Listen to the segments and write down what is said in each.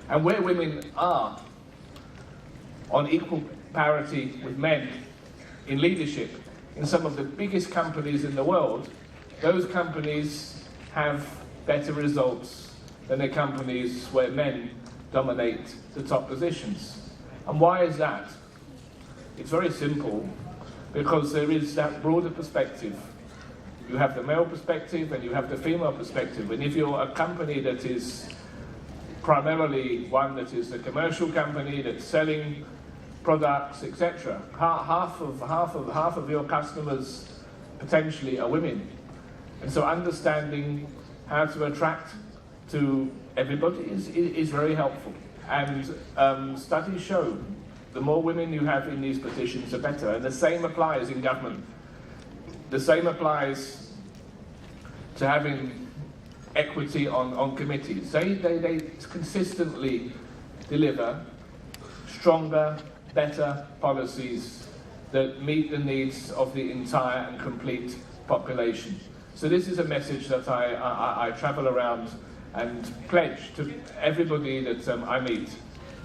And where women are on equal parity with men in leadership in some of the biggest companies in the world, those companies have better results than the companies where men dominate the top positions. And why is that? It's very simple, because there is that broader perspective. You have the male perspective and you have the female perspective. And if you're a company that is primarily one that is a commercial company that's selling products, etc., half of your customers potentially are women. And so understanding how to attract to everybody is very helpful. And studies show the more women you have in these positions, the better. And the same applies in government. The same applies to having equity on committees. They consistently deliver stronger, better policies that meet the needs of the entire and complete population. So this is a message that I travel around and pledge to everybody that I meet.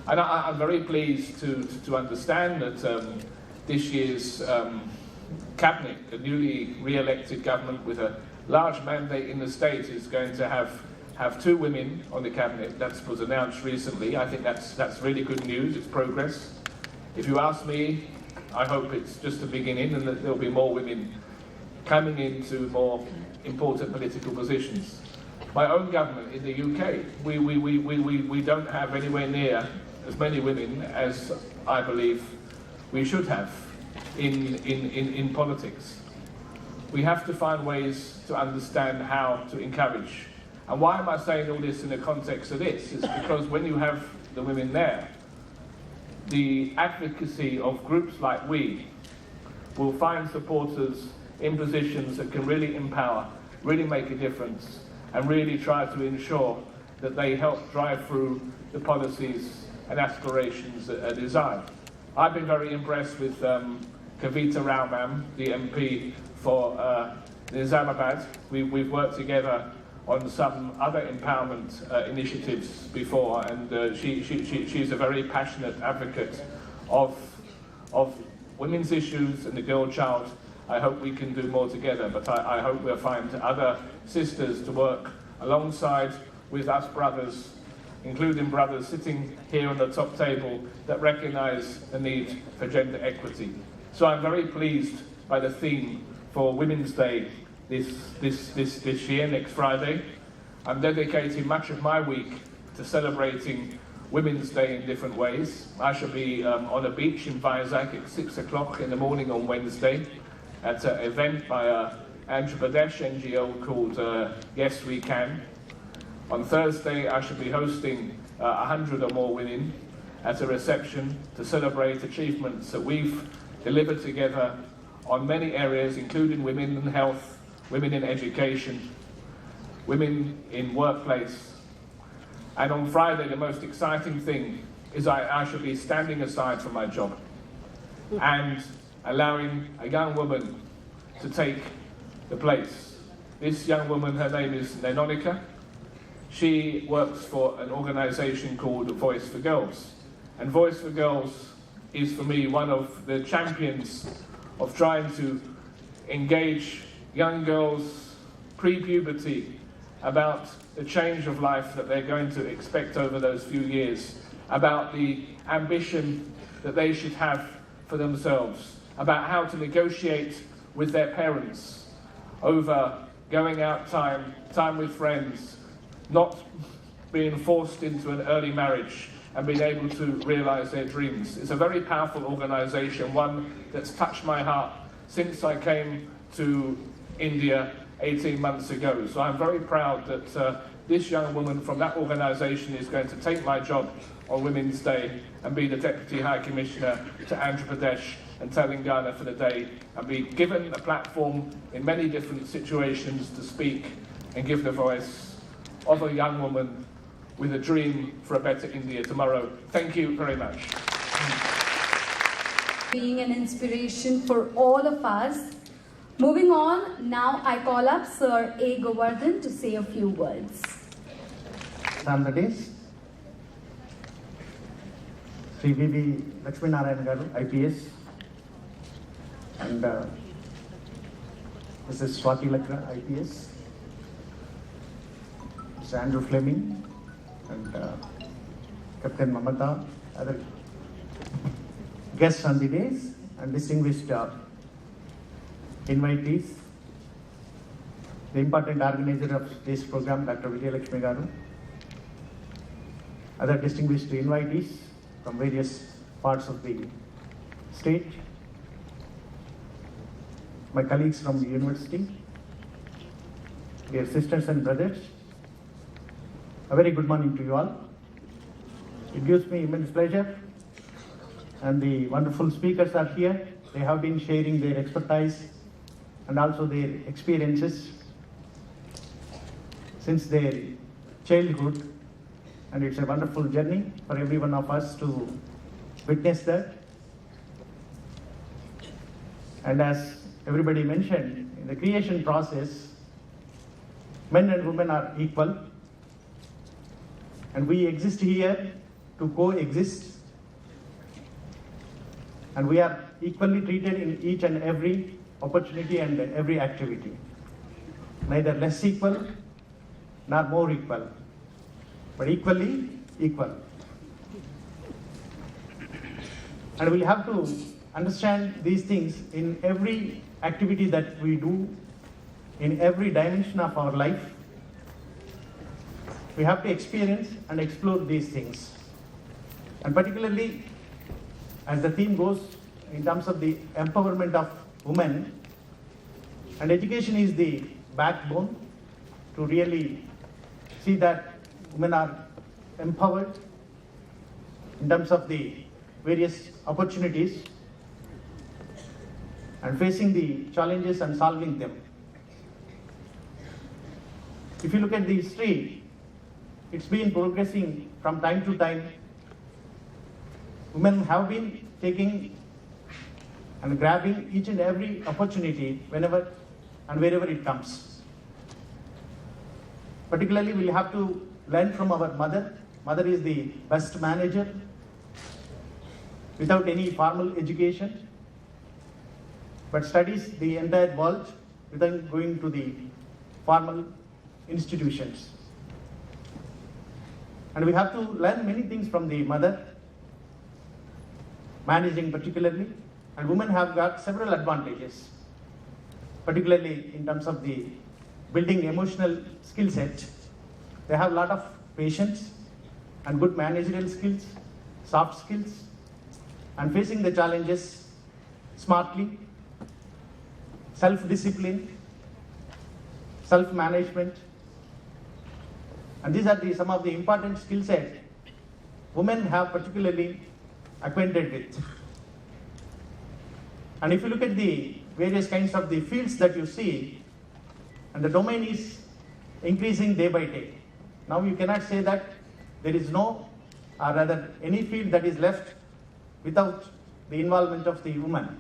And I'm very pleased to understand that this year's cabinet, a newly re-elected government with a large mandate in the state, is going to have 2 women on the cabinet. That was announced recently. I think that's really good news. It's progress. If you ask me, I hope it's just the beginning and that there'll be more women coming into more important political positions. My own government in the UK, we don't have anywhere near as many women as I believe we should have in politics. We have to find ways to understand how to encourage. And why am I saying all this in the context of this? It's because when you have the women there, the advocacy of groups like we will find supporters in positions that can really empower, really make a difference, and really try to ensure that they help drive through the policies and aspirations that are desired. I've been very impressed with Kavita Rao Ma'am, the MP for Nizamabad. We've worked together on some other empowerment initiatives before, and she's a very passionate advocate of women's issues and the girl child. I hope we can do more together, but I hope we'll find other sisters to work alongside with us brothers, including brothers sitting here on the top table, that recognise the need for gender equity. So I'm very pleased by the theme for Women's Day this year, next Friday. I'm dedicating much of my week to celebrating Women's Day in different ways. I shall be on a beach in Vizag at 6 o'clock in the morning on Wednesday at an event by Andhra Pradesh NGO called Yes We Can. On Thursday, I shall be hosting 100 or more women at a reception to celebrate achievements that we've delivered together on many areas, including women in health, women in education, women in workplace. And on Friday, the most exciting thing is I shall be standing aside from my job and allowing a young woman to take the place. This young woman, her name is Nenonika. She works for an organisation called Voice for Girls. And Voice for Girls is, for me, one of the champions of trying to engage young girls pre-puberty about the change of life that they're going to expect over those few years, about the ambition that they should have for themselves, about how to negotiate with their parents over going out time with friends, not being forced into an early marriage, and being able to realise their dreams. It's a very powerful organisation, one that's touched my heart since I came to India 18 months ago. So I'm very proud that this young woman from that organisation is going to take my job on Women's Day and be the Deputy High Commissioner to Andhra Pradesh and Telangana for the day, and be given a platform in many different situations to speak and give the voice of a young woman with a dream for a better India tomorrow. Thank you very much. Being an inspiration for all of us. Moving on, now I call up Sir A. Govardhan to say a few words. Bangladesh, Sri V.V. Lakshmi Narayan Garu, IPS, and Mrs. Swati Lakra, IPS, Mr. Andrew Fleming, and Captain Mamata, other guests on the days, and distinguished invitees, the important organizer of this program, Dr. Vijay Lakshmi Garu, other distinguished invitees from various parts of the state, my colleagues from the university, dear sisters and brothers, a very good morning to you all. It gives me immense pleasure, and the wonderful speakers are here. They have been sharing their expertise and also their experiences since their childhood, and it's a wonderful journey for every one of us to witness that. And as everybody mentioned, in the creation process, men and women are equal, and we exist here to coexist, and we are equally treated in each and every opportunity and every activity, neither less equal nor more equal, but equally equal. And we'll have to understand these things in every activity that we do, in every dimension of our life. We have to experience and explore these things. And particularly, as the theme goes, in terms of the empowerment of women, and education is the backbone to really see that women are empowered in terms of the various opportunities and facing the challenges and solving them. If you look at the history, it's been progressing from time to time. Women have been taking and grabbing each and every opportunity whenever and wherever it comes. Particularly, we'll have to learn from our mother. Mother is the best manager without any formal education, but studies the entire world without going to the formal institutions. And we have to learn many things from the mother, managing particularly, and women have got several advantages, particularly in terms of the building emotional skill set. They have a lot of patience and good managerial skills, soft skills, and facing the challenges smartly, self-discipline, self-management. And these are some of the important skill sets women have particularly acquainted with. And if you look at the various kinds of the fields that you see, and the domain is increasing day by day. Now you cannot say that there is no, or rather any field that is left without the involvement of the woman.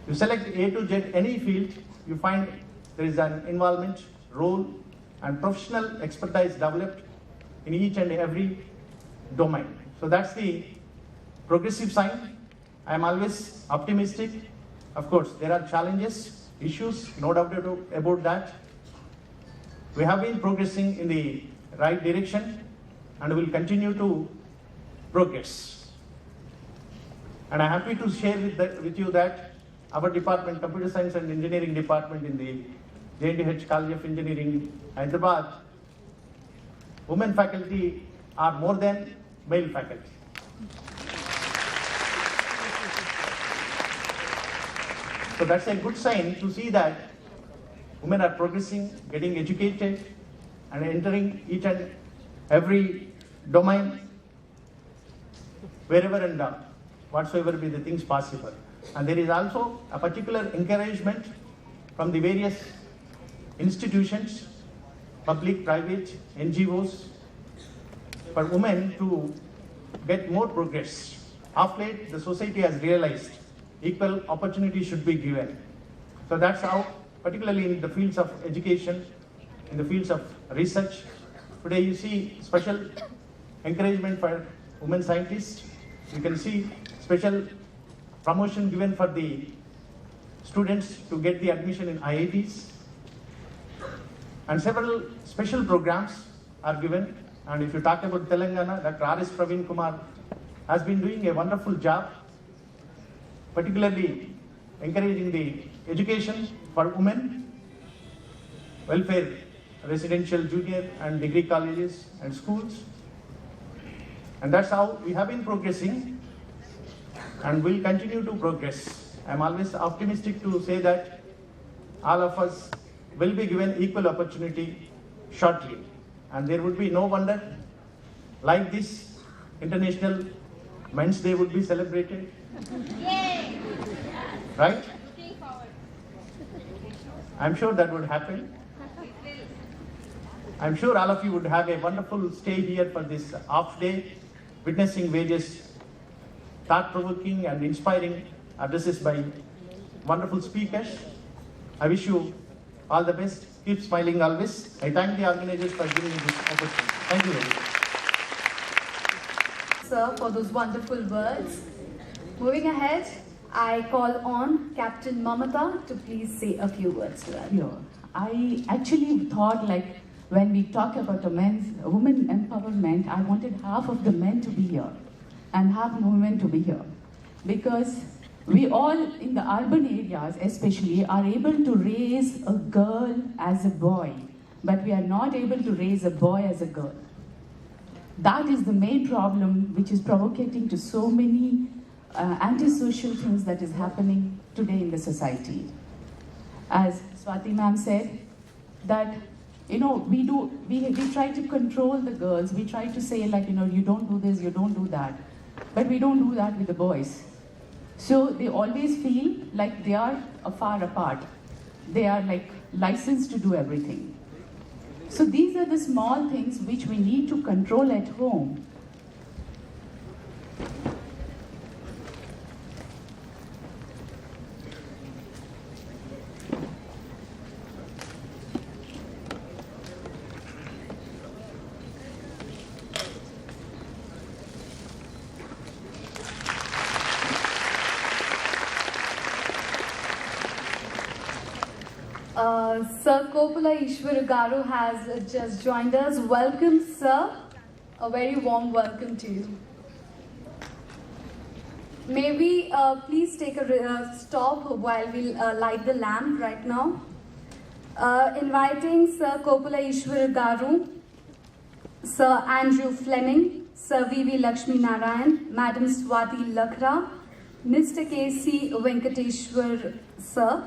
You select A to Z any field, you find there is an involvement, role, and professional expertise developed in each and every domain. So that's the progressive sign. I am always optimistic. Of course, there are challenges, issues, no doubt about that. We have been progressing in the right direction and will continue to progress. And I'm happy to share with you that our department, Computer Science and Engineering Department in the JNDH College of Engineering, Hyderabad, women faculty are more than male faculty. So that's a good sign to see that women are progressing, getting educated, and entering each and every domain, wherever and whatsoever be the things possible. And there is also a particular encouragement from the various institutions, public, private, NGOs, for women to get more progress. Of late, the society has realized equal opportunity should be given. So that's how, particularly in the fields of education, in the fields of research, today you see special encouragement for women scientists. You can see special promotion given for the students to get the admission in IITs. And several special programs are given. And if you talk about Telangana, Dr. R.S. Praveen Kumar has been doing a wonderful job, particularly encouraging the education for women, welfare, residential junior and degree colleges and schools. And that's how we have been progressing and will continue to progress. I'm always optimistic to say that all of us will be given equal opportunity shortly. And there would be no wonder like this International Men's Day would be celebrated. Yay! Right? Looking forward. I'm sure that would happen. I'm sure all of you would have a wonderful stay here for this off day, witnessing various thought-provoking and inspiring addresses by wonderful speakers. I wish you all the best. Keep smiling always. I thank the organizers for giving me this opportunity. Thank you very much. Sir, for those wonderful words. Moving ahead, I call on Captain Mamata to please say a few words to us. Yeah. I actually thought, like, when we talk about women empowerment, I wanted half of the men to be here and half women to be here. Because we all in the urban areas especially are able to raise a girl as a boy, but we are not able to raise a boy as a girl. That is the main problem which is provocating to so many antisocial things that is happening today in the society. As Swati ma'am said, that we try to control the girls. We try to say, like, you don't do this, you don't do that. But we don't do that with the boys. So they always feel like they are far apart. They are like licensed to do everything. So these are the small things which we need to control at home. Sir Kopula Ishwaragaru has just joined us. Welcome, sir. A very warm welcome to you. May we please take a stop while we light the lamp right now. Inviting Sir Kopula Ishwaragaru, Sir Andrew Fleming, Sir V.V. Lakshmi Narayan, Madam Swati Lakhra, Mr. K.C. Venkateshwar, Sir,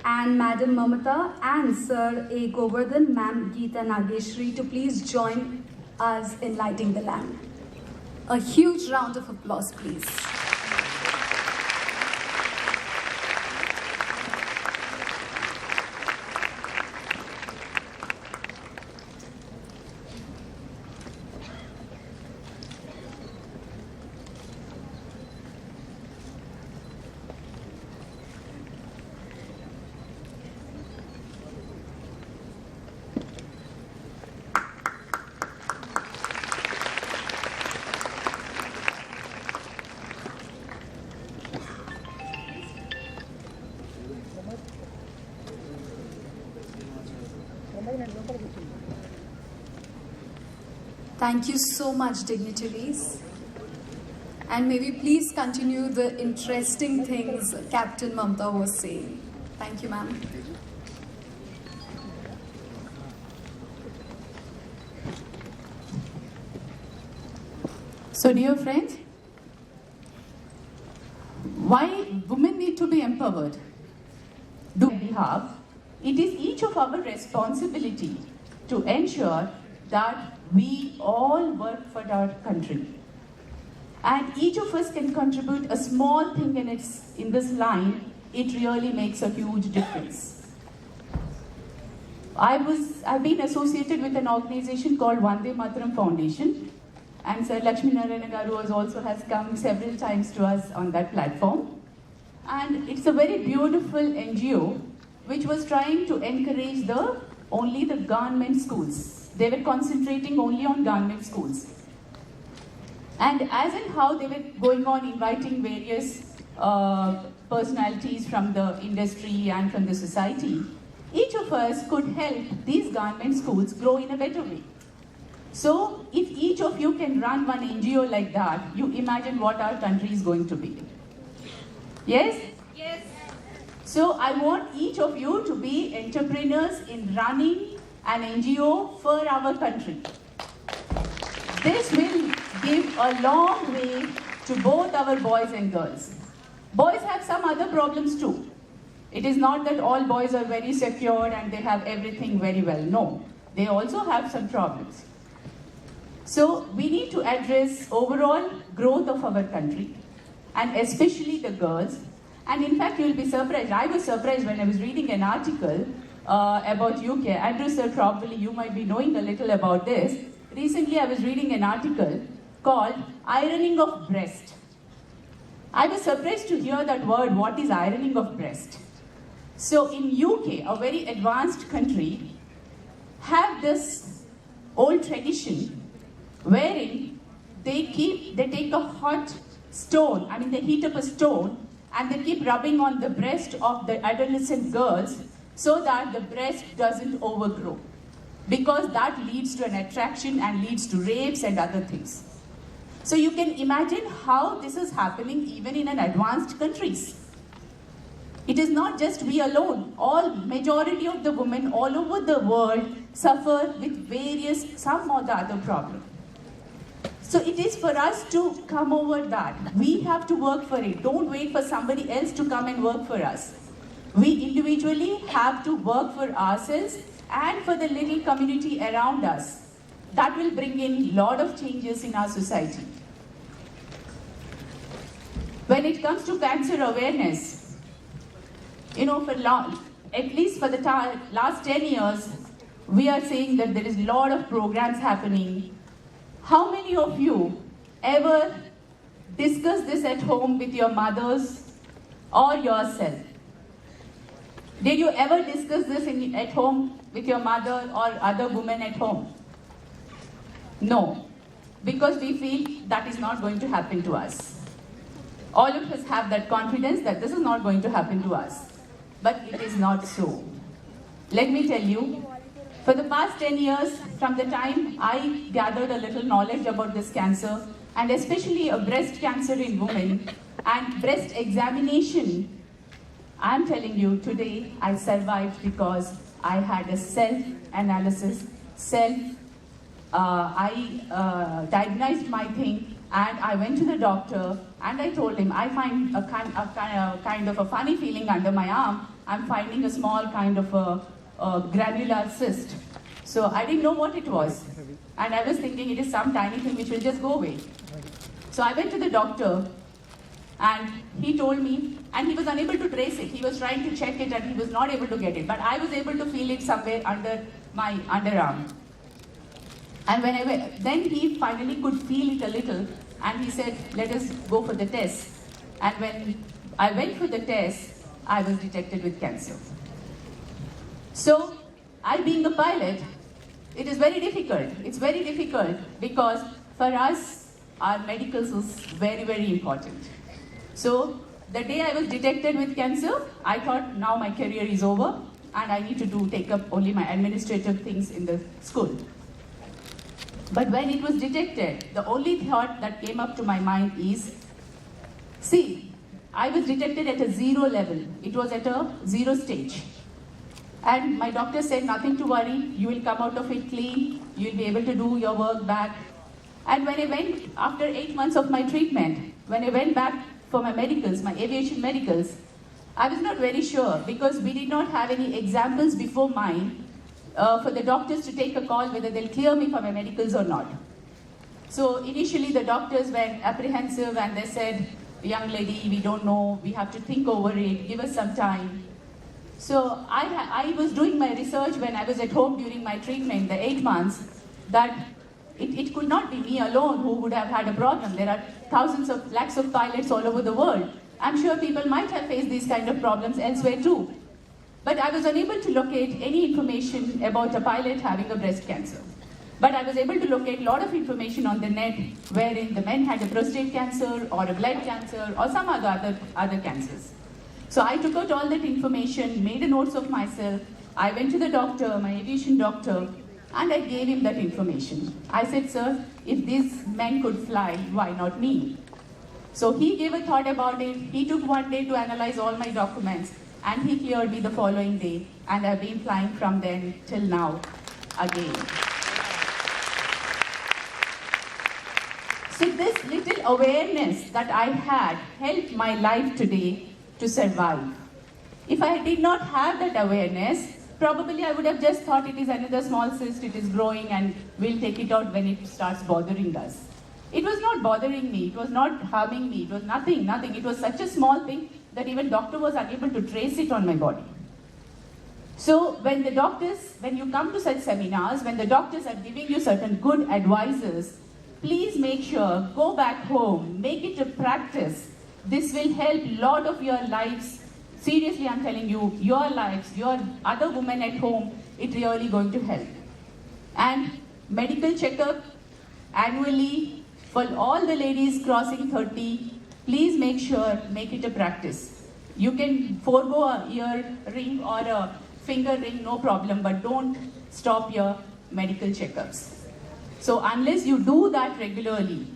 and Madam Mamata and Sir A. Govardhan, Ma'am Geeta Nageshri to please join us in lighting the lamp. A huge round of applause, please. Thank you so much, dignitaries. And may we please continue the interesting things Captain Mamata was saying. Thank you, ma'am. So, dear friends, why women need to be empowered? Do we have? It is each of our responsibility to ensure that we all work for our country. And each of us can contribute a small thing in this line. It really makes a huge difference. I've been associated with an organization called Vande Mataram Foundation, and Sir Lakshmi Narayana Garu also has come several times to us on that platform. And it's a very beautiful NGO which was trying to encourage only the government schools. They were concentrating only on government schools. And as in how they were going on inviting various personalities from the industry and from the society, each of us could help these garment schools grow in a better way. So if each of you can run one NGO like that, you imagine what our country is going to be. Yes? Yes. So I want each of you to be entrepreneurs in running an NGO for our country. This will give a long way to both our boys and girls. Boys have some other problems too. It is not that all boys are very secure and they have everything very well. No, they also have some problems. So we need to address overall growth of our country and especially the girls. And in fact, you will be surprised. I was surprised when I was reading an article about UK. Andrew sir, probably you might be knowing a little about this. Recently, I was reading an article called Ironing of Breast. I was surprised to hear that word, what is ironing of breast? So in UK, a very advanced country, have this old tradition wherein they take a hot stone, they heat up a stone and they keep rubbing on the breast of the adolescent girls so that the breast doesn't overgrow. Because that leads to an attraction and leads to rapes and other things. So you can imagine how this is happening even in an advanced countries. It is not just we alone. Majority of the women all over the world suffer with some or the other problem. So it is for us to come over that. We have to work for it. Don't wait for somebody else to come and work for us. We individually have to work for ourselves and for the little community around us. That will bring in a lot of changes in our society. When it comes to cancer awareness, at least for the last 10 years, we are saying that there is a lot of programs happening. How many of you ever discuss this at home with your mothers or yourself? Did you ever discuss this at home with your mother or other women at home? No, because we feel that is not going to happen to us. All of us have that confidence that this is not going to happen to us. But it is not so. Let me tell you, for the past 10 years, from the time I gathered a little knowledge about this cancer, and especially a breast cancer in women, and breast examination, I'm telling you, today I survived because I had a self-analysis, I diagnosed my thing, and I went to the doctor and I told him, I find a kind of a funny feeling under my arm. I'm finding a small kind of a granular cyst. So I didn't know what it was. And I was thinking it is some tiny thing which will just go away. So I went to the doctor and he told me, and he was unable to trace it. He was trying to check it and he was not able to get it. But I was able to feel it somewhere under my underarm. And then he finally could feel it a little and he said, let us go for the test. And when I went for the test, I was detected with cancer. So, I being a pilot, it is very difficult. It's very difficult because for us, our medicals is very, very important. So, the day I was detected with cancer, I thought now my career is over and I need to take up only my administrative things in the school. But when it was detected, the only thought that came up to my mind is, see, I was detected at a 0 level. It was at a 0 stage. And my doctor said, nothing to worry, you will come out of it clean, you will be able to do your work back. And when I went, after 8 months of my treatment, when I went back for my medicals, my aviation medicals, I was not very sure because we did not have any examples before mine for the doctors to take a call whether they'll clear me for my medicals or not. So initially the doctors were apprehensive and they said, young lady, we don't know, we have to think over it, give us some time. So I was doing my research when I was at home during my treatment, the 8 months, that it could not be me alone who would have had a problem. There are lakhs of pilots all over the world. I'm sure people might have faced these kind of problems elsewhere too. But I was unable to locate any information about a pilot having a breast cancer. But I was able to locate a lot of information on the net wherein the men had a prostate cancer or a blood cancer or some other cancers. So I took out all that information, made a notes of myself. I went to the doctor, my aviation doctor, and I gave him that information. I said, sir, if these men could fly, why not me? So he gave a thought about it. He took one day to analyze all my documents, and he cleared me the following day, and I've been flying from then till now again. So this little awareness that I had helped my life today to survive. If I did not have that awareness, probably I would have just thought it is another small cyst, it is growing and we'll take it out when it starts bothering us. It was not bothering me, it was not harming me, it was nothing. It was such a small thing that even doctor was unable to trace it on my body. So when you come to such seminars, when the doctors are giving you certain good advices, please make sure, go back home, make it a practice. This will help a lot of your lives. Seriously, I'm telling you, your lives, your other women at home, it's really going to help. And medical checkup annually for all the ladies crossing 30, please make sure, make it a practice. You can forego a earring or a finger ring, no problem, but don't stop your medical checkups. So unless you do that regularly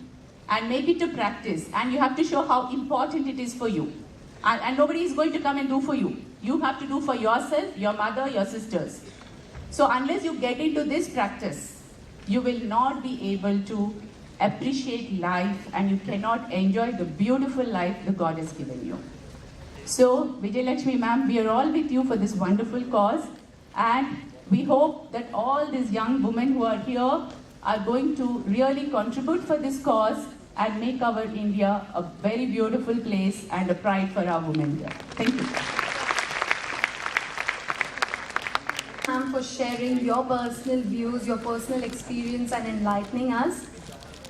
and make it a practice, and you have to show how important it is for you, and nobody is going to come and do for you. You have to do for yourself, your mother, your sisters. So unless you get into this practice, you will not be able to appreciate life, and you cannot enjoy the beautiful life the God has given you. So Vijay Lakshmi ma'am, we are all with you for this wonderful cause, and we hope that all these young women who are here are going to really contribute for this cause and make our India a very beautiful place and a pride for our women here. Thank you. Ma'am, for sharing your personal views, your personal experience and enlightening us.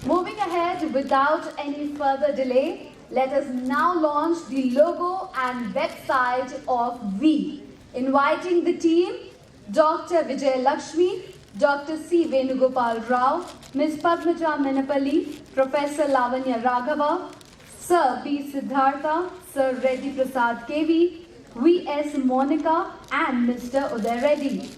Moving ahead without any further delay, let us now launch the logo and website of V. Inviting the team, Dr. Vijay Lakshmi, Dr. C. Venugopal Rao, Ms. Padmaja Menapalli, Professor Lavanya Raghava, Sir B. Siddhartha, Sir Reddy Prasad KV, V.S. Monica, and Mr. Uday Reddy.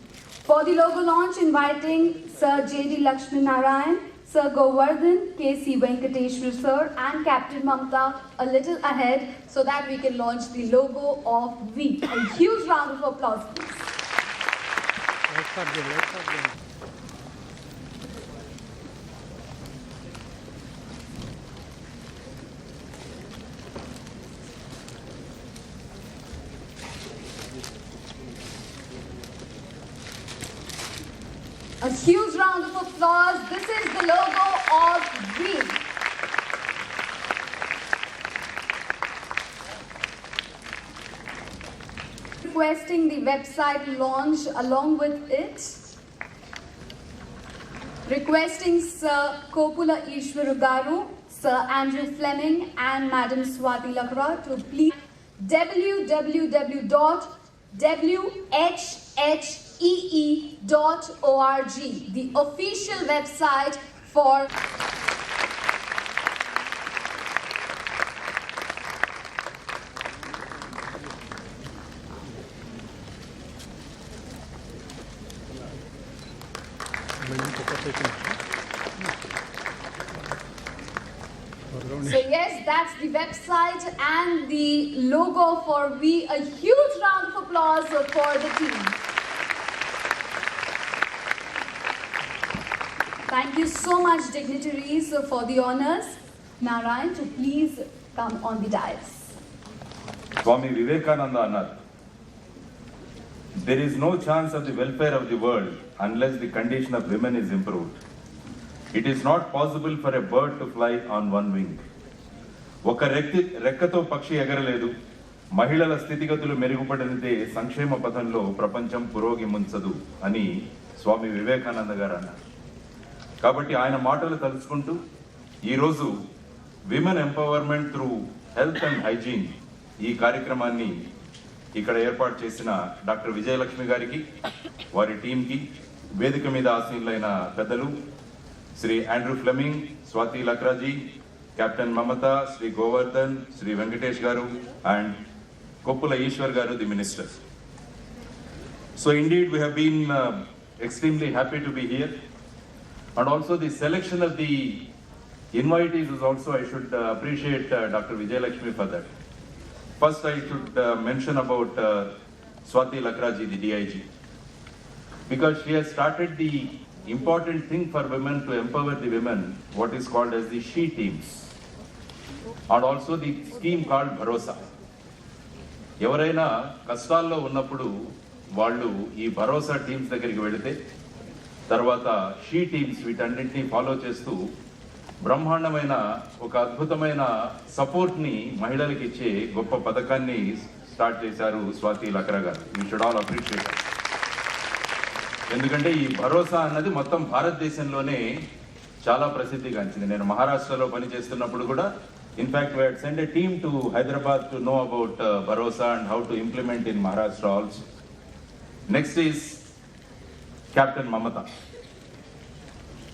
For the logo launch, inviting Sir J.D. Lakshmi Narayan, Sir Govardhan, K.C. Venkateshwar Sir, and Captain Mamta a little ahead so that we can launch the logo of V. A huge round of applause, please. A huge round of applause. This is the logo of V. Requesting the website launch along with it. Requesting Sir Kopula Ishwarugaru, Sir Andrew Fleming, and Madam Swati Lakra to please www.whhee.org, the official website for So yes, that's the website and the logo for V. A huge round of applause for the team. Thank you so much, dignitaries, for the honors. Narayan, to please come on the dais. Swami Vivekananda annaru, there is no chance of the welfare of the world unless the condition of women is improved. It is not possible for a bird to fly on one wing. ఒక రెక్కతో పక్షి ఎగరలేదు. మహిళల స్థితిగతులు మెరుగుపడితే సంక్షేమ పథంలో ప్రపంచం పురోగమించదు అని స్వామి వివేకానంద గారు అన్నారు. కాబట్టి ఆయన మాటలు తలుచుకుంటూ ఈరోజు women empowerment through health and hygiene ఈ కార్యక్రమాన్ని ఇక్కడ ఏర్పాటు చేసిన డాక్టర్ విజయలక్ష్మి గారికి, వారి టీంకి, వేదిక మీద ఆసీనులైన పెద్దలు Shri Andrew Fleming, Swathi Lakraji, captain Mamata, Shri Govardhan, Shri Venkatesh garu and Koppula Eshwar garu, the ministers. So indeed we have been extremely happy to be here, and also the selection of the invitees is also, I should appreciate Dr. Vijay Lakshmi for that. First I should mention about Swati Lakraji, the DIG, because she has started the important thing for women to empower the women, what is called as the she teams, and also the scheme called Bharosa. ఎవరైనా కష్టాల్లో ఉన్నప్పుడు వాళ్ళు ఈ భరోసా teams దగ్గరికి వెళితే తర్వాత she teams వీటన్నింటినీ follow చేస్తూ బ్రహ్మాండమైన ఒక అద్భుతమైన సపోర్ట్ని మహిళలకు ఇచ్చే గొప్ప పథకాన్ని స్టార్ట్ చేశారు స్వాతి లక్రా గారు. You should all appreciate. ఎందుకంటే ఈ భరోసా అన్నది మొత్తం భారతదేశంలోనే చాలా ప్రసిద్ధిగాంచింది. నేను మహారాష్ట్రలో పనిచేస్తున్నప్పుడు కూడా in fact we had sent a team to Hyderabad to know about Bharosa and how to implement in Maharashtra also. Next is Captain Mamata.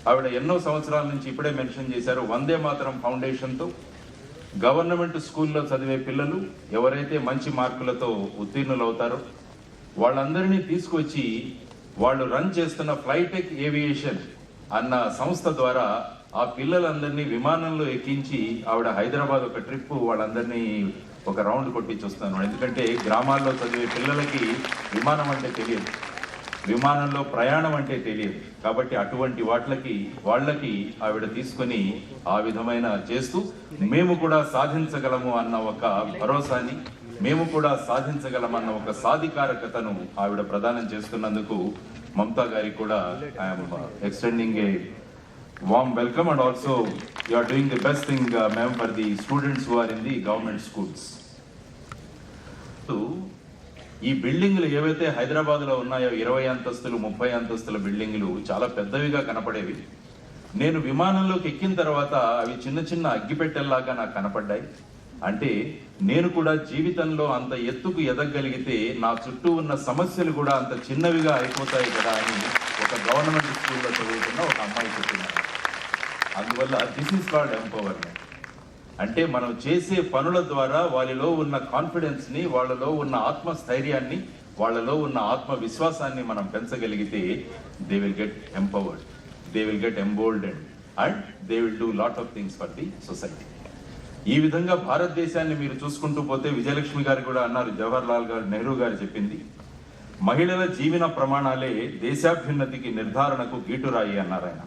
ఆవిడ ఎన్నో సంవత్సరాల నుంచి ఇప్పుడే మెన్షన్ చేశారు, వందే మాతరం ఫౌండేషన్తో గవర్నమెంట్ స్కూల్లో చదివే పిల్లలు ఎవరైతే మంచి మార్కులతో ఉత్తీర్ణులు అవుతారో వాళ్ళందరినీ తీసుకొచ్చి వాళ్ళు రన్ చేస్తున్న ఫ్లైటెక్ ఏవియేషన్ అన్న సంస్థ ద్వారా ఆ పిల్లలందరినీ విమానంలో ఎక్కించి ఆవిడ హైదరాబాద్ ఒక ట్రిప్ వాళ్ళందరినీ ఒక రౌండ్ కొట్టించి వస్తాను. ఎందుకంటే గ్రామాల్లో చదివే పిల్లలకి విమానం అంటే తెలియదు, విమానంలో ప్రయాణం అంటే తెలియదు. కాబట్టి అటువంటి వాళ్ళకి ఆవిడ తీసుకొని ఆ విధమైన చేస్తూ మేము కూడా సాధించగలము అన్న ఒక భరోసాని, మేము కూడా సాధించగలమన్న ఒక సాధికారకతను ఆవిడ ప్రదానం చేస్తున్నందుకు మమతా గారికి కూడా I'm extending A warm welcome, and also you are doing the best thing ma'am for the students who are in the government schools. So ఈ బిల్డింగ్లు ఏవైతే హైదరాబాద్లో ఉన్నాయో 20 అంతస్తులు 30 అంతస్తుల బిల్డింగ్లు చాలా పెద్దవిగా కనపడేవి. నేను విమానంలోకి ఎక్కిన తర్వాత అవి చిన్న చిన్న అగ్గిపెట్టెల్లాగా నాకు కనపడ్డాయి. అంటే నేను కూడా జీవితంలో అంత ఎత్తుకు ఎదగగలిగితే నా చుట్టూ ఉన్న సమస్యలు కూడా అంత చిన్నవిగా అయిపోతాయి కదా అని ఒక గవర్నమెంట్ స్కూల్లో చదువుతున్న ఒక అమ్మాయి చెప్తున్నారు. అందువల్ల దిస్ ఈస్ కాల్డ్ ఎంపవర్మెంట్. అంటే మనం చేసే పనుల ద్వారా వాళ్ళలో ఉన్న కాన్ఫిడెన్స్ని, వాళ్ళలో ఉన్న ఆత్మస్థైర్యాన్ని, వాళ్ళలో ఉన్న ఆత్మవిశ్వాసాన్ని మనం పెంచగలిగితే they will get empowered, they will get emboldened and they will do lot of things for the society. ఈ విధంగా భారతదేశాన్ని మీరు చూసుకుంటూ పోతే విజయలక్ష్మి గారు కూడా అన్నారు, జవహర్లాల్ నెహ్రూ గారు చెప్పింది, మహిళల జీవన ప్రమాణాలే దేశాభ్యున్నతికి నిర్ధారణకు గీటురాయి అన్నారు ఆయన.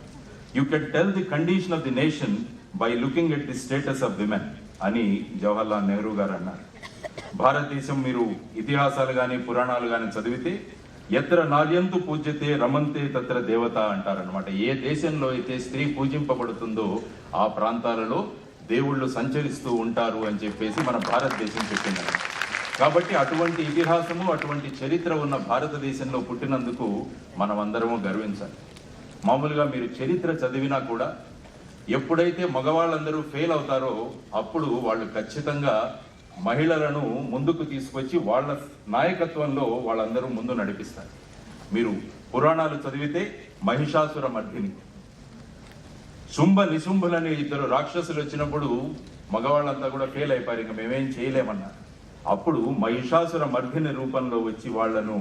You can tell the condition of the nation by looking at the status of women అని జవహర్లాల్ నెహ్రూ గారు అన్నారు. భారతదేశం మీరు ఇతిహాసాలు కానీ పురాణాలు కానీ చదివితే ఎత్ర నార్యంతు పూజ్యతే రమంతే తత్ర దేవత అంటారనమాట. ఏ దేశంలో అయితే స్త్రీ పూజింపబడుతుందో ఆ ప్రాంతాలలో దేవుళ్ళు సంచరిస్తూ ఉంటారు అని చెప్పేసి మన భారతదేశం చెప్పింది. కాబట్టి అటువంటి ఇతిహాసము, అటువంటి చరిత్ర ఉన్న భారతదేశంలో పుట్టినందుకు మనం అందరము గర్వించాలి. మామూలుగా మీరు చరిత్ర చదివినా కూడా ఎప్పుడైతే మగవాళ్ళందరూ ఫెయిల్ అవుతారో అప్పుడు వాళ్ళు ఖచ్చితంగా మహిళలను ముందుకు తీసుకొచ్చి వాళ్ళ నాయకత్వంలో వాళ్ళందరూ ముందు నడిపిస్తారు. మీరు పురాణాలు చదివితే మహిషాసుర మర్దిని, శుంభ నిశుంభులని ఇద్దరు రాక్షసులు వచ్చినప్పుడు మగవాళ్ళంతా కూడా ఫెయిల్ అయిపోయారు, ఇంకా మేమేం చేయలేమన్నారు. అప్పుడు మహిషాసుర మర్దిని రూపంలో వచ్చి వాళ్లను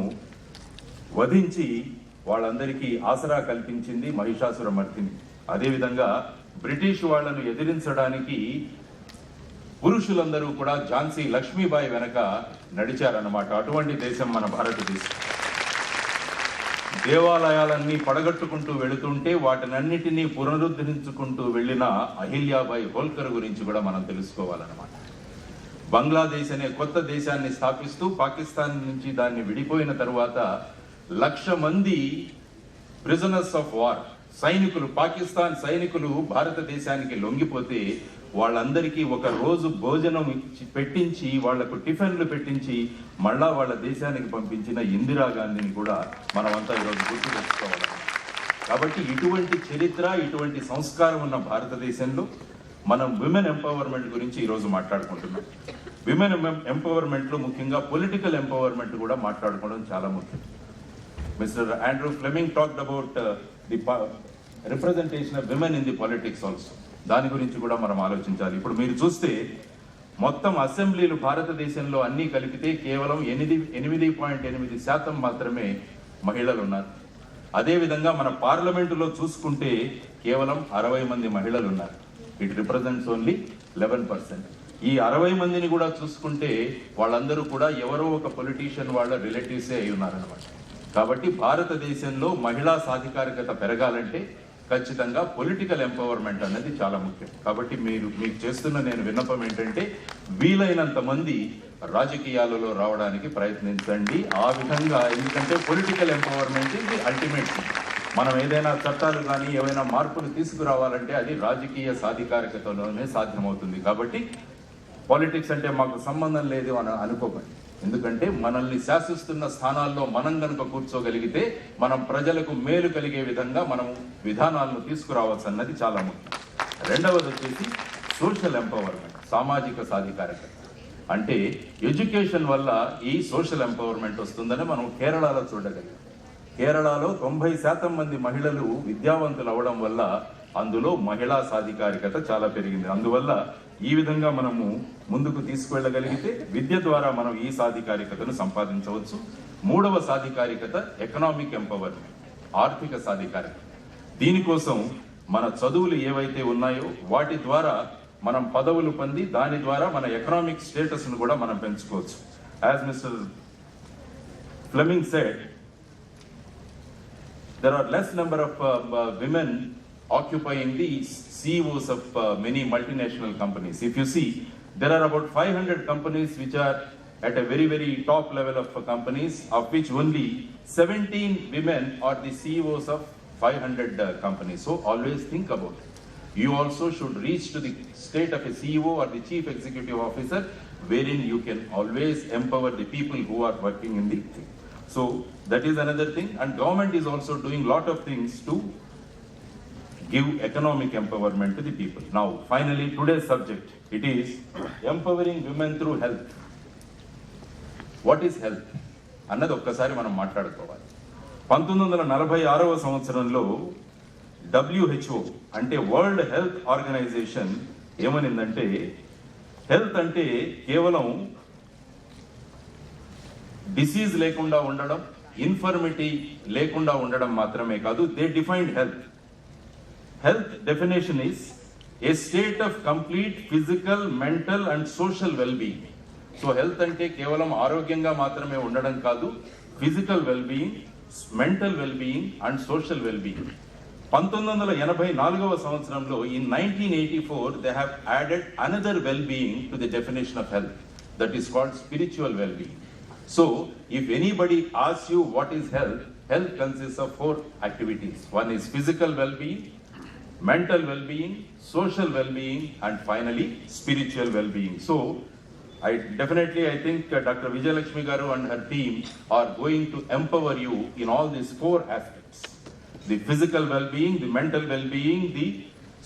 వధించి వాళ్ళందరికీ ఆసరా కల్పించింది మహిషాసుర మర్దిని. అదేవిధంగా బ్రిటిష్ వాళ్లను ఎదిరించడానికి పురుషులందరూ కూడా ఝాన్సీ లక్ష్మీబాయి వెనక నడిచారన్నమాట. అటువంటి దేశం మన భారతదేశం. దేవాలయాలన్నీ పడగట్టుకుంటూ వెళుతుంటే వాటినన్నిటినీ పునరుద్ధరించుకుంటూ వెళ్ళిన అహిల్యాబాయి హోల్కర్ గురించి కూడా మనం తెలుసుకోవాలన్నమాట. బంగ్లాదేశ్ అనే కొత్త దేశాన్ని స్థాపిస్తూ పాకిస్తాన్ నుంచి దాన్ని విడిపోయిన తరువాత 1,00,000 మంది ప్రిజనర్స్ ఆఫ్ వార్ సైనికులు, పాకిస్తాన్ సైనికులు భారతదేశానికి లొంగిపోతే వాళ్ళందరికీ ఒక రోజు భోజనం పెట్టించి వాళ్లకు టిఫిన్లు పెట్టించి మళ్ళా వాళ్ళ దేశానికి పంపించిన ఇందిరాగాంధీని కూడా మనమంతా ఈరోజు గుర్తు తెచ్చుకోవాలి. కాబట్టి ఇటువంటి చరిత్ర, ఇటువంటి సంస్కారం ఉన్న భారతదేశంలో మనం విమెన్ ఎంపవర్మెంట్ గురించి ఈరోజు మాట్లాడుకుంటున్నాం. విమెన్ ఎంపవర్మెంట్లో ముఖ్యంగా పొలిటికల్ ఎంపవర్మెంట్ కూడా మాట్లాడుకోవడం చాలా ముఖ్యం. Mr. Andrew Fleming talked about the representation of women in the politics also. దాని గురించి కూడా మనం ఆలోచించాలి. ఇప్పుడు మీరు చూస్తే మొత్తం అసెంబ్లీలు భారతదేశంలో అన్నీ కలిపితే కేవలం 8.8% మాత్రమే మహిళలు ఉన్నారు. అదేవిధంగా మన పార్లమెంటులో చూసుకుంటే కేవలం 60 మంది మహిళలు ఉన్నారు. It represents only 11%. ఈ 60 మందిని కూడా చూసుకుంటే వాళ్ళందరూ కూడా ఎవరో ఒక పొలిటీషియన్ వాళ్ళ రిలేటివ్సే అయి ఉన్నారనమాట. కాబట్టి భారతదేశంలో మహిళా సాధికారికత పెరగాలంటే ఖచ్చితంగా పొలిటికల్ ఎంపవర్మెంట్ అనేది చాలా ముఖ్యం. కాబట్టి మీకు చేస్తున్న నేను విన్నపం ఏంటంటే వీలైనంత మంది రాజకీయాలలో రావడానికి ప్రయత్నించండి. ఆ విధంగా, ఎందుకంటే పొలిటికల్ ఎంపవర్మెంట్ ఇది అల్టిమేట్. మనం ఏదైనా చట్టాలు కానీ ఏవైనా మార్పులు తీసుకురావాలంటే అది రాజకీయ సాధికారికతలోనే సాధ్యమవుతుంది. కాబట్టి పాలిటిక్స్ అంటే మాకు సంబంధం లేదు అని అనుకోకండి. ఎందుకంటే మనల్ని శాసిస్తున్న స్థానాల్లో మనం కనుక కూర్చోగలిగితే మనం ప్రజలకు మేలు కలిగే విధంగా మనం విధానాలను తీసుకురావచ్చు అన్నది చాలా ముఖ్యం. రెండవది వచ్చేసి సోషల్ ఎంపవర్మెంట్, సామాజిక సాధికారికత. అంటే ఎడ్యుకేషన్ వల్ల ఈ సోషల్ ఎంపవర్మెంట్ వస్తుందని మనం కేరళలో చూడగలిగాం. కేరళలో 90% మంది మహిళలు విద్యావంతులు అవడం వల్ల అందులో మహిళా సాధికారికత చాలా పెరిగింది. అందువల్ల ఈ విధంగా మనము ముందుకు తీసుకువెళ్ళగలిగితే విద్య ద్వారా మనం ఈ సాధికారికతను సంపాదించవచ్చు. మూడవ సాధికారికత ఎకనామిక్ ఎంపవర్మెంట్, ఆర్థిక సాధికారికత. దీనికోసం మన చదువులు ఏవైతే ఉన్నాయో వాటి ద్వారా మనం పదవులు పొంది దాని ద్వారా మన ఎకనామిక్ స్టేటస్ను కూడా మనం పెంచుకోవచ్చు. As mister Fleming said, there are less number of women occupying the CEOs of many multinational companies. If you see, there are about 500 companies which are at a very, very top level of companies, of which only 17 women are the CEOs of 500 companies. So always think about it. You also should reach to the state of a CEO or the chief executive officer, wherein you can always empower the people who are working in the thing. So that is another thing, and government is also doing lot of things to give economic empowerment to the people. Now finally today's subject, it is empowering women through health. What is health అన్నది ఒక్కసారి మనం మాట్లాడుకోవాలి. 1946వ సంవత్సరంలో WHO అంటే world health organisation ఏమనిందంటే health అంటే కేవలం disease లేకుండా ఉండడం, ఇన్ఫర్మిటీ లేకుండా ఉండడం మాత్రమే కాదు. They defined health. Health definition is a state of complete physical, mental and social wellbeing. So health అంటే కేవలం ఆరోగ్యంగా మాత్రమే ఉండడం కాదు, physical wellbeing, mental wellbeing and social wellbeing. 1984వ సంవత్సరంలో in 1984 they have added another well-being to the definition of health, that is called spiritual well-being. So if anybody asks you what is health, health consists of 4 activities. One is physical well-being, mental well-being, social well-being and finally spiritual well-being. So I think Dr. Vijayalakshmi Garu and her team are going to empower you in all these 4 aspects: the physical well-being, the mental well-being, the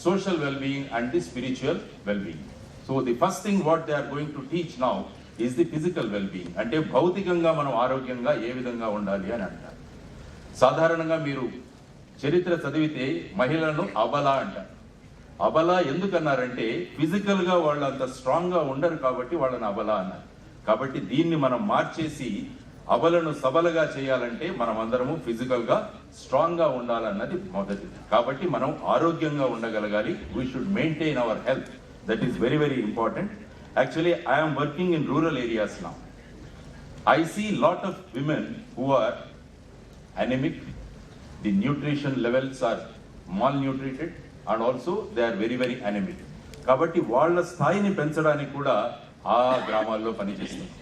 social well-being and the spiritual well-being. So the first thing what they are going to teach now is the physical well-being. అంటే భౌతికంగా మనం ఆరోగ్యంగా ఏ విధంగా ఉండాలి అని అంటారు. సాధారణంగా మీరు చరిత్ర చదివితే మహిళలను అబల అంటారు. అబల ఎందుకన్నారంటే ఫిజికల్ గా వాళ్ళు అంత స్ట్రాంగ్ గా ఉండరు కాబట్టి వాళ్ళని అబల అన్నారు. కాబట్టి దీన్ని మనం మార్చేసి అబలను సబలగా చేయాలంటే మనం అందరము ఫిజికల్ గా స్ట్రాంగ్ గా ఉండాలన్నది మొదటిది. కాబట్టి మనం ఆరోగ్యంగా ఉండగలగాలి. We should maintain our health. That is very very important. Actually, I am working in rural areas now. I see lot of women who are anemic, the nutrition levels are malnutrited and also they are very, very anemic. కాబట్టి వాళ్ళ స్థాయిని పెంచడానికి కూడా ఆ గ్రామాల్లో పనిచేస్తుంది.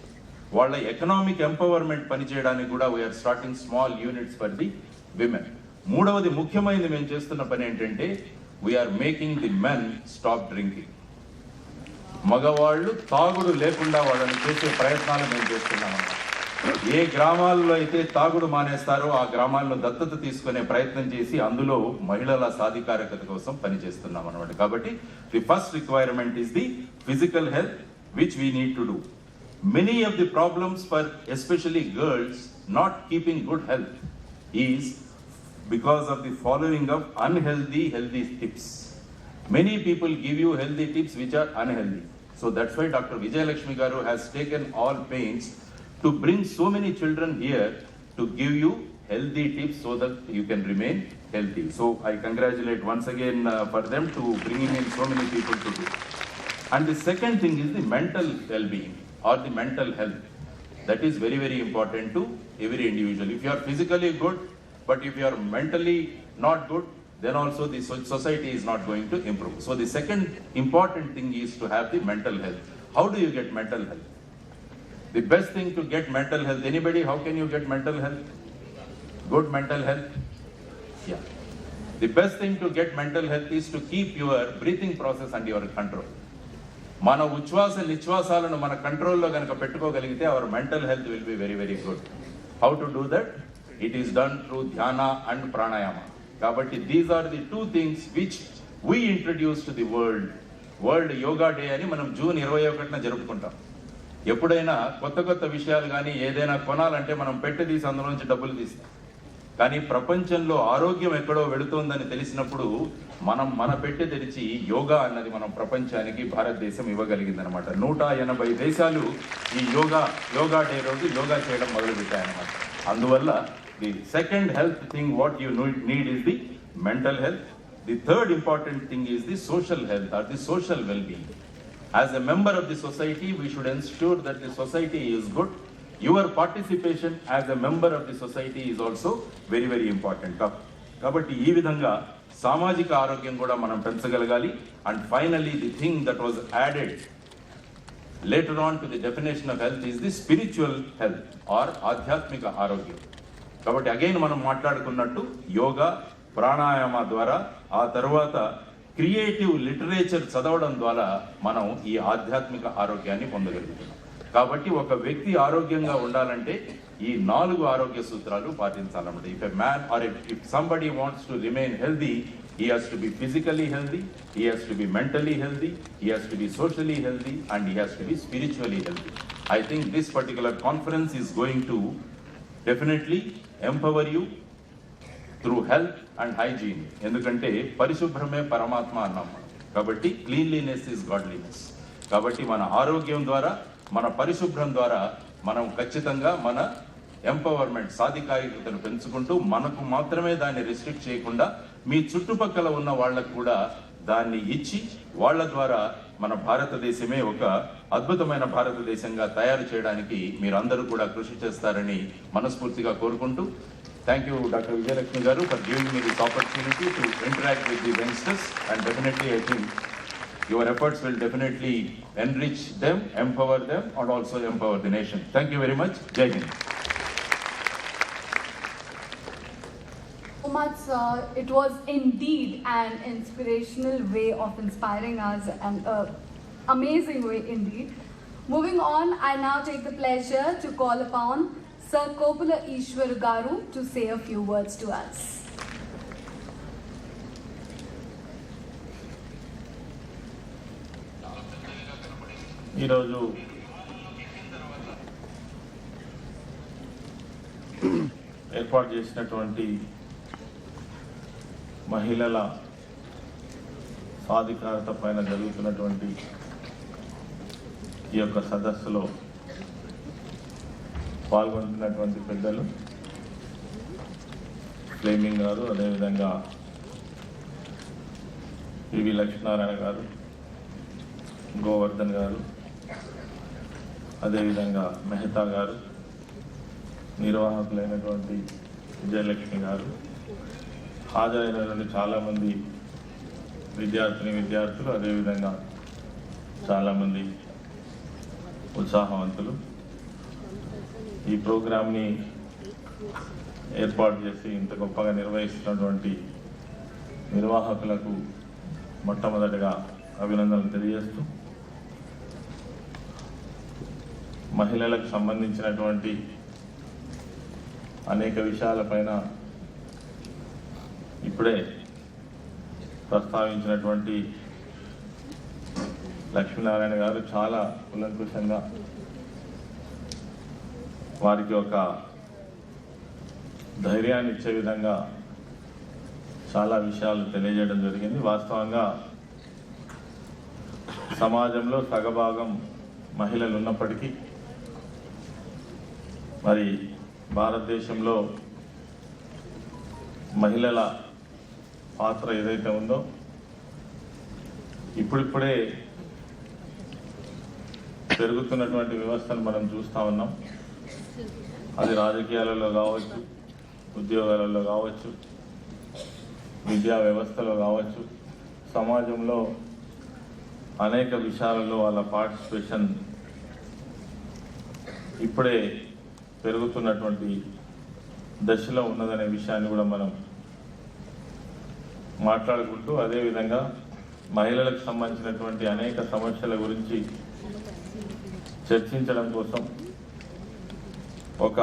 వాళ్ళ economic empowerment పనిచేయడానికి కూడా we are starting small units for the women. మూడవది ముఖ్యమైనది మేము చేస్తున్న పని ఏంటంటే we are making the men stop drinking. మగవాళ్ళు తాగుడు లేకుండా వాళ్ళని చేసే ప్రయత్నాలు మేము చేస్తున్నాము. ఏ గ్రామాల్లో అయితే తాగుడు మానేస్తారో ఆ గ్రామాలను దత్తత తీసుకునే ప్రయత్నం చేసి అందులో మహిళల సాధికారికత కోసం పనిచేస్తున్నాం అన్నమాట. కాబట్టి the first requirement is the physical health which we need to do. Many of the problems for especially girls not keeping good health is because of the following of healthy tips. Many people give you healthy tips which are unhealthy. So that's why Dr. Vijay Lakshmi Garu has taken all pains to bring so many children here to give you healthy tips so that you can remain healthy. So I congratulate once again for them to bringing in so many people to do. And the second thing is the mental well-being or the mental health. That is very, very important to every individual. If you are physically good, but if you are mentally not good, then also the society is not going to improve. So the second important thing is to have the mental health. How do you get mental health? The best thing to get mental health, anybody, how can you get mental health? Good mental health? Yeah. The best thing to get mental health is to keep your breathing process under your control. మన ఉచ్ఛ్వాస నిశ్వాసాలను మన కంట్రోల్లో కనుక పెట్టుకోగలిగితే our mental health will be very, very good. How to do that? It is done through dhyana and pranayama. కాబట్టి these are the two things which we introduce to the world yoga day అని మనం June 21న జరుపుకుంటాం. ఎప్పుడైనా కొత్త విషయాలు కానీ ఏదైనా కొనాలంటే మనం పెట్టి తీసి అందులో నుంచి డబ్బులు తీస్తాం. కానీ ప్రపంచంలో ఆరోగ్యం ఎక్కడో వెళుతోందని తెలిసినప్పుడు మనం మన పెట్టె తెరిచి యోగా అన్నది మనం ప్రపంచానికి భారతదేశం ఇవ్వగలిగిందనమాట. 180 దేశాలు ఈ యోగా డే రోజు యోగా చేయడం మొదలుపెట్టాయన్నమాట. అందువల్ల the second health thing what you need is the mental health. The third important thing is the social health or the social well being. As a member of the society, we should ensure that the society is good. Your participation as a member of the society is also very, very important. కాబట్టి ఈ విధంగా సామాజిక ఆరోగ్యం కూడా మనం పెంచగలగాలి. And finally the thing that was added later on to the definition of health is the spiritual health or ఆధ్యాత్మిక ఆరోగ్యం. కాబట్టి అగైన్ మనం మాట్లాడుకున్నట్టు యోగా, ప్రాణాయామ ద్వారా, ఆ తర్వాత క్రియేటివ్ లిటరేచర్ చదవడం ద్వారా మనం ఈ ఆధ్యాత్మిక ఆరోగ్యాన్ని పొందగలుగుతున్నాం. కాబట్టి ఒక వ్యక్తి ఆరోగ్యంగా ఉండాలంటే ఈ 4 ఆరోగ్య సూత్రాలు పాటించాలన్నమాట. If a man or if somebody wants to remain healthy, he has to be physically healthy, he has to be mentally healthy, he has to be socially healthy, and he has to be spiritually healthy. I think this particular conference is going to definitely empower you through health and hygiene. ఎందుకంటే పరిశుభ్రమే పరమాత్మ అన్నాం. కాబట్టి cleanliness is godliness. కాబట్టి మన ఆరోగ్యం ద్వారా, మన పరిశుభ్రం ద్వారా మనం ఖచ్చితంగా మన ఎంపవర్మెంట్, సాధికారికతను పెంచుకుంటూ మనకు మాత్రమే దాన్ని రిస్ట్రిక్ట్ చేయకుండా మీ చుట్టుపక్కల ఉన్న వాళ్ళకు కూడా దాన్ని ఇచ్చి వాళ్ళ ద్వారా మన భారతదేశమే ఒక అద్భుతమైన భారతదేశంగా తయారు చేయడానికి మీరందరూ కూడా కృషి చేస్తారని మనస్ఫూర్తిగా కోరుకుంటూ, థ్యాంక్ యూ డాక్టర్ విజయలక్ష్మి గారు for giving me this opportunity to interact with the youngsters. And definitely I think your efforts will definitely enrich them, empower them, and also empower the nation. Thank you very much. Jai Hind. So much, it was indeed an inspirational way of inspiring us, and amazing way indeed. Moving on, I now take the pleasure to call upon Sir Kopula Ishwar Garu to say a few words to us. ఈరోజు ఏర్పాటు చేసినటువంటి మహిళల సాధికారత పైన జరుగుతున్నటువంటి ఈ యొక్క సదస్సులో పాల్గొంటున్నటువంటి పెద్దలు ఫ్లేమింగ్ గారు, అదేవిధంగా పివి లక్ష్మీనారాయణ గారు, గోవర్ధన్ గారు, అదేవిధంగా మెహతా గారు, నిర్వాహకులైనటువంటి విజయలక్ష్మి గారు, హాజరైనటువంటి చాలామంది విద్యార్థులు, అదేవిధంగా చాలామంది ఉత్సాహవంతులు, ఈ ప్రోగ్రామ్ని ఏర్పాటు చేసి ఇంత గొప్పగా నిర్వహిస్తున్నటువంటి నిర్వాహకులకు మొట్టమొదటిగా అభినందనలు తెలియజేస్తూ, మహిళలకు సంబంధించినటువంటి అనేక విషయాలపైన ఇప్పుడే ప్రస్తావించినటువంటి లక్ష్మీనారాయణ గారు చాలా కులంకుశంగా వారికి ఒక ధైర్యాన్ని ఇచ్చే విధంగా చాలా విషయాలు తెలియజేయడం జరిగింది. వాస్తవంగా సమాజంలో సగభాగం మహిళలు ఉన్నప్పటికీ మరి భారతదేశంలో మహిళల పాత్ర ఏదైతే ఉందో ఇప్పుడిప్పుడే పెరుగుతున్నటువంటి వ్యవస్థను మనం చూస్తూ ఉన్నాం. అది రాజకీయాలలో కావచ్చు, ఉద్యోగాలలో కావచ్చు, విద్యా వ్యవస్థలో కావచ్చు, సమాజంలో అనేక విషయాలలో వాళ్ళ పార్టిసిపేషన్ ఇప్పుడే పెరుగుతున్నటువంటి దశలో ఉన్నదనే విషయాన్ని కూడా మనం మాట్లాడుకుంటూ, అదేవిధంగా మహిళలకు సంబంధించినటువంటి అనేక సమస్యల గురించి చర్చించడం కోసం ఒక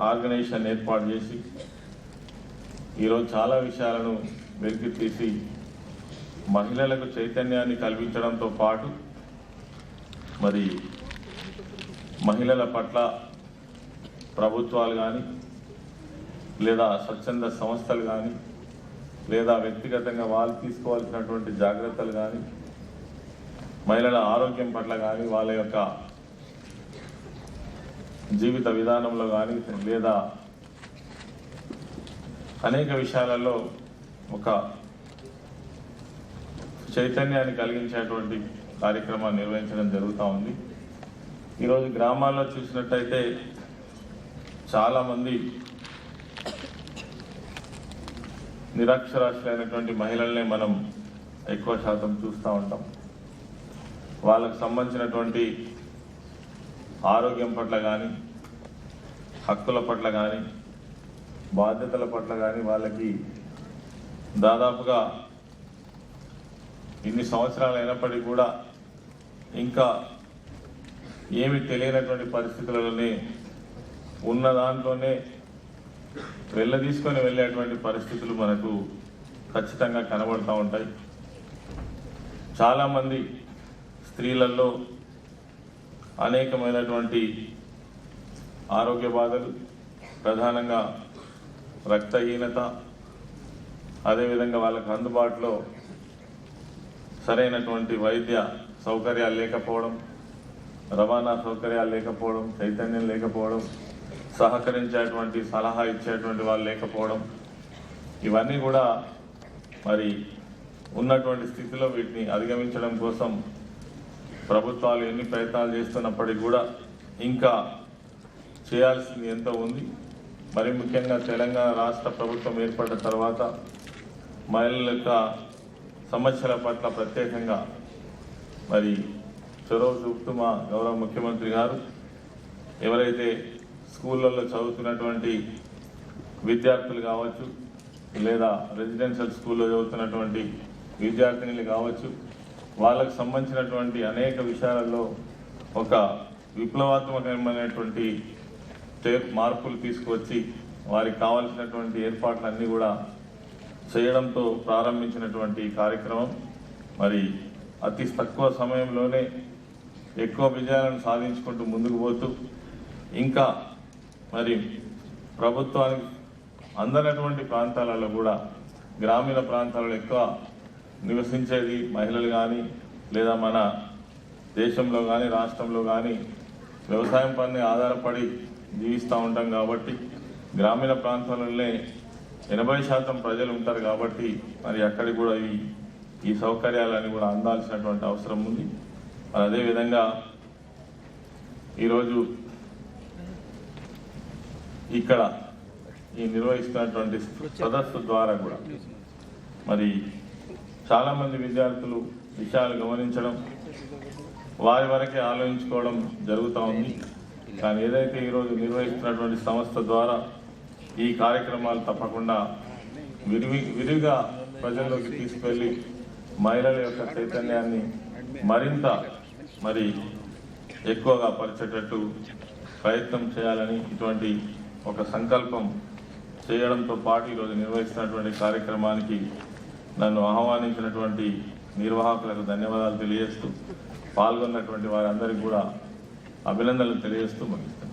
ఆర్గనైజేషన్ ఏర్పాటు చేసి ఈరోజు చాలా విషయాలను వెలికి తీసి మహిళలకు చైతన్యాన్ని కల్పించడంతో పాటు మరి మహిళల పట్ల ప్రభుత్వాలు కానీ లేదా స్వచ్ఛంద సంస్థలు కానీ లేదా వ్యక్తిగతంగా వాళ్ళు తీసుకోవాల్సినటువంటి జాగ్రత్తలు కానీ మహిళల ఆరోగ్యం పట్ల కానీ వాళ్ళ యొక్క జీవిత విధానంలో కానీ లేదా అనేక విషయాలలో ఒక చైతన్యాన్ని కలిగించేటువంటి కార్యక్రమాన్ని నిర్వహించడం జరుగుతూ ఉంది. ఈరోజు గ్రామాల్లో చూసినట్టయితే చాలామంది నిరక్షరాస్యులైనటువంటి మహిళల్నే మనం ఎక్కువ శాతం చూస్తూ ఉంటాం. వాళ్ళకు సంబంధించినటువంటి ఆరోగ్యం పట్ల కానీ హక్కుల పట్ల కానీ బాధ్యతల పట్ల కానీ వాళ్ళకి దాదాపుగా ఇన్ని సంవత్సరాలు అయినప్పటికీ కూడా ఇంకా ఏమి తెలియనటువంటి పరిస్థితులలోనే ఉన్న దాంట్లోనే వెళ్ళదీసుకొని వెళ్ళేటువంటి పరిస్థితులు మనకు ఖచ్చితంగా కనబడుతూ ఉంటాయి. చాలామంది స్త్రీలలో అనేకమైనటువంటి ఆరోగ్య బాధలు, ప్రధానంగా రక్తహీనత, అదేవిధంగా వాళ్ళకు అందుబాటులో సరైనటువంటి వైద్య సౌకర్యాలు లేకపోవడం, రవాణా సౌకర్యాలు లేకపోవడం, చైతన్యం లేకపోవడం, సహకరించేటువంటి సలహా ఇచ్చేటువంటి వాళ్ళు లేకపోవడం, ఇవన్నీ కూడా మరి ఉన్నటువంటి స్థితిలో వీటిని అధిగమించడం కోసం ప్రభుత్వాలు ఎన్ని ప్రయత్నాలు చేస్తున్నప్పటికీ కూడా ఇంకా చేయాల్సింది ఎంతో ఉంది. మరి ముఖ్యంగా తెలంగాణ రాష్ట్ర ప్రభుత్వం ఏర్పడిన తర్వాత మహిళల యొక్క సమస్యల పట్ల ప్రత్యేకంగా మరి చొరవ చూపుతూ మా గౌరవ ముఖ్యమంత్రి గారు ఎవరైతే స్కూళ్ళల్లో చదువుతున్నటువంటి విద్యార్థులు కావచ్చు, లేదా రెసిడెన్షియల్ స్కూల్లో చదువుతున్నటువంటి విద్యార్థినులు కావచ్చు, వాళ్ళకు సంబంధించినటువంటి అనేక విషయాలలో ఒక విప్లవాత్మకమైనటువంటి మార్పులు తీసుకొచ్చి వారికి కావాల్సినటువంటి ఏర్పాట్లన్నీ కూడా చేయడంతో ప్రారంభించినటువంటి కార్యక్రమం మరి అతి తక్కువ సమయంలోనే ఎక్కువ విజయాలను సాధించుకుంటూ ముందుకు పోతూ ఇంకా మరి ప్రభుత్వానికి అందనటువంటి ప్రాంతాలలో కూడా గ్రామీణ ప్రాంతాలలో ఎక్కువ నివసించేది మహిళలు కానీ లేదా మన దేశంలో కానీ రాష్ట్రంలో కానీ వ్యవసాయం పైన ఆధారపడి జీవిస్తూ ఉంటాం కాబట్టి గ్రామీణ ప్రాంతాలలోనే 80% ప్రజలు ఉంటారు కాబట్టి మరి అక్కడికి కూడా ఈ సౌకర్యాలన్నీ కూడా అందాల్సినటువంటి అవసరం ఉంది. మరి అదేవిధంగా ఈరోజు ఇక్కడ ఈ నిర్వహిస్తున్నటువంటి సదస్సు ద్వారా కూడా మరి చాలామంది విద్యార్థులు విషయాలు గమనించడం, వారి వరకే ఆలోచించుకోవడం జరుగుతూ ఉంది. కానీ ఏదైతే ఈరోజు నిర్వహిస్తున్నటువంటి సంస్థ ద్వారా ఈ కార్యక్రమాలు తప్పకుండా విరివిగా ప్రజల్లోకి తీసుకెళ్ళి మహిళల యొక్క చైతన్యాన్ని మరింత మరి ఎక్కువగా పరిచేటట్టు ప్రయత్నం చేయాలని ఇటువంటి ఒక సంకల్పం చేయడంతో పాటు ఈరోజు నిర్వహిస్తున్నటువంటి కార్యక్రమానికి నన్ను ఆహ్వానించినటువంటి నిర్వాహకులకు ధన్యవాదాలు తెలియజేస్తూ పాల్గొన్నటువంటి వారందరికీ కూడా అభినందనలు తెలియజేస్తూ ముగిస్తున్నాను.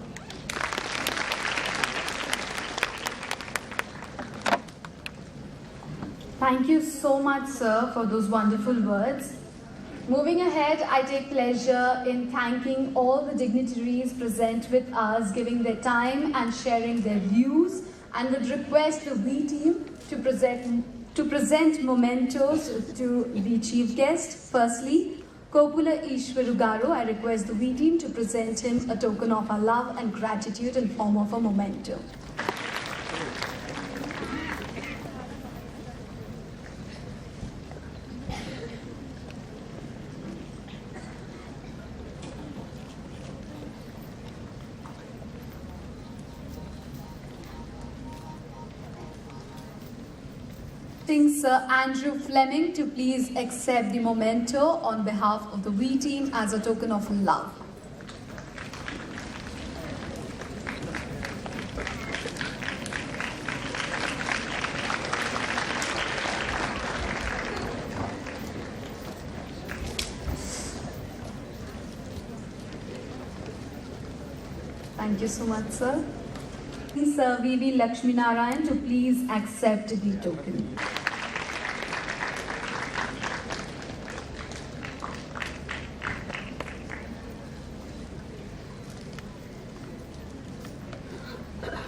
Thank you so much, sir, for those wonderful words. Moving ahead, I take pleasure in thanking all the dignitaries present with us, giving their time and sharing their views, and would request the V team to present mementos to the chief guest. Firstly, Kopula Ishwarugaru, I request the V team to present him a token of our love and gratitude in form of a memento. Sir Andrew Fleming to please accept the memento on behalf of the V team as a token of love. Thank you so much, sir. Sir V.V. Lakshmi Narayan to please accept the token.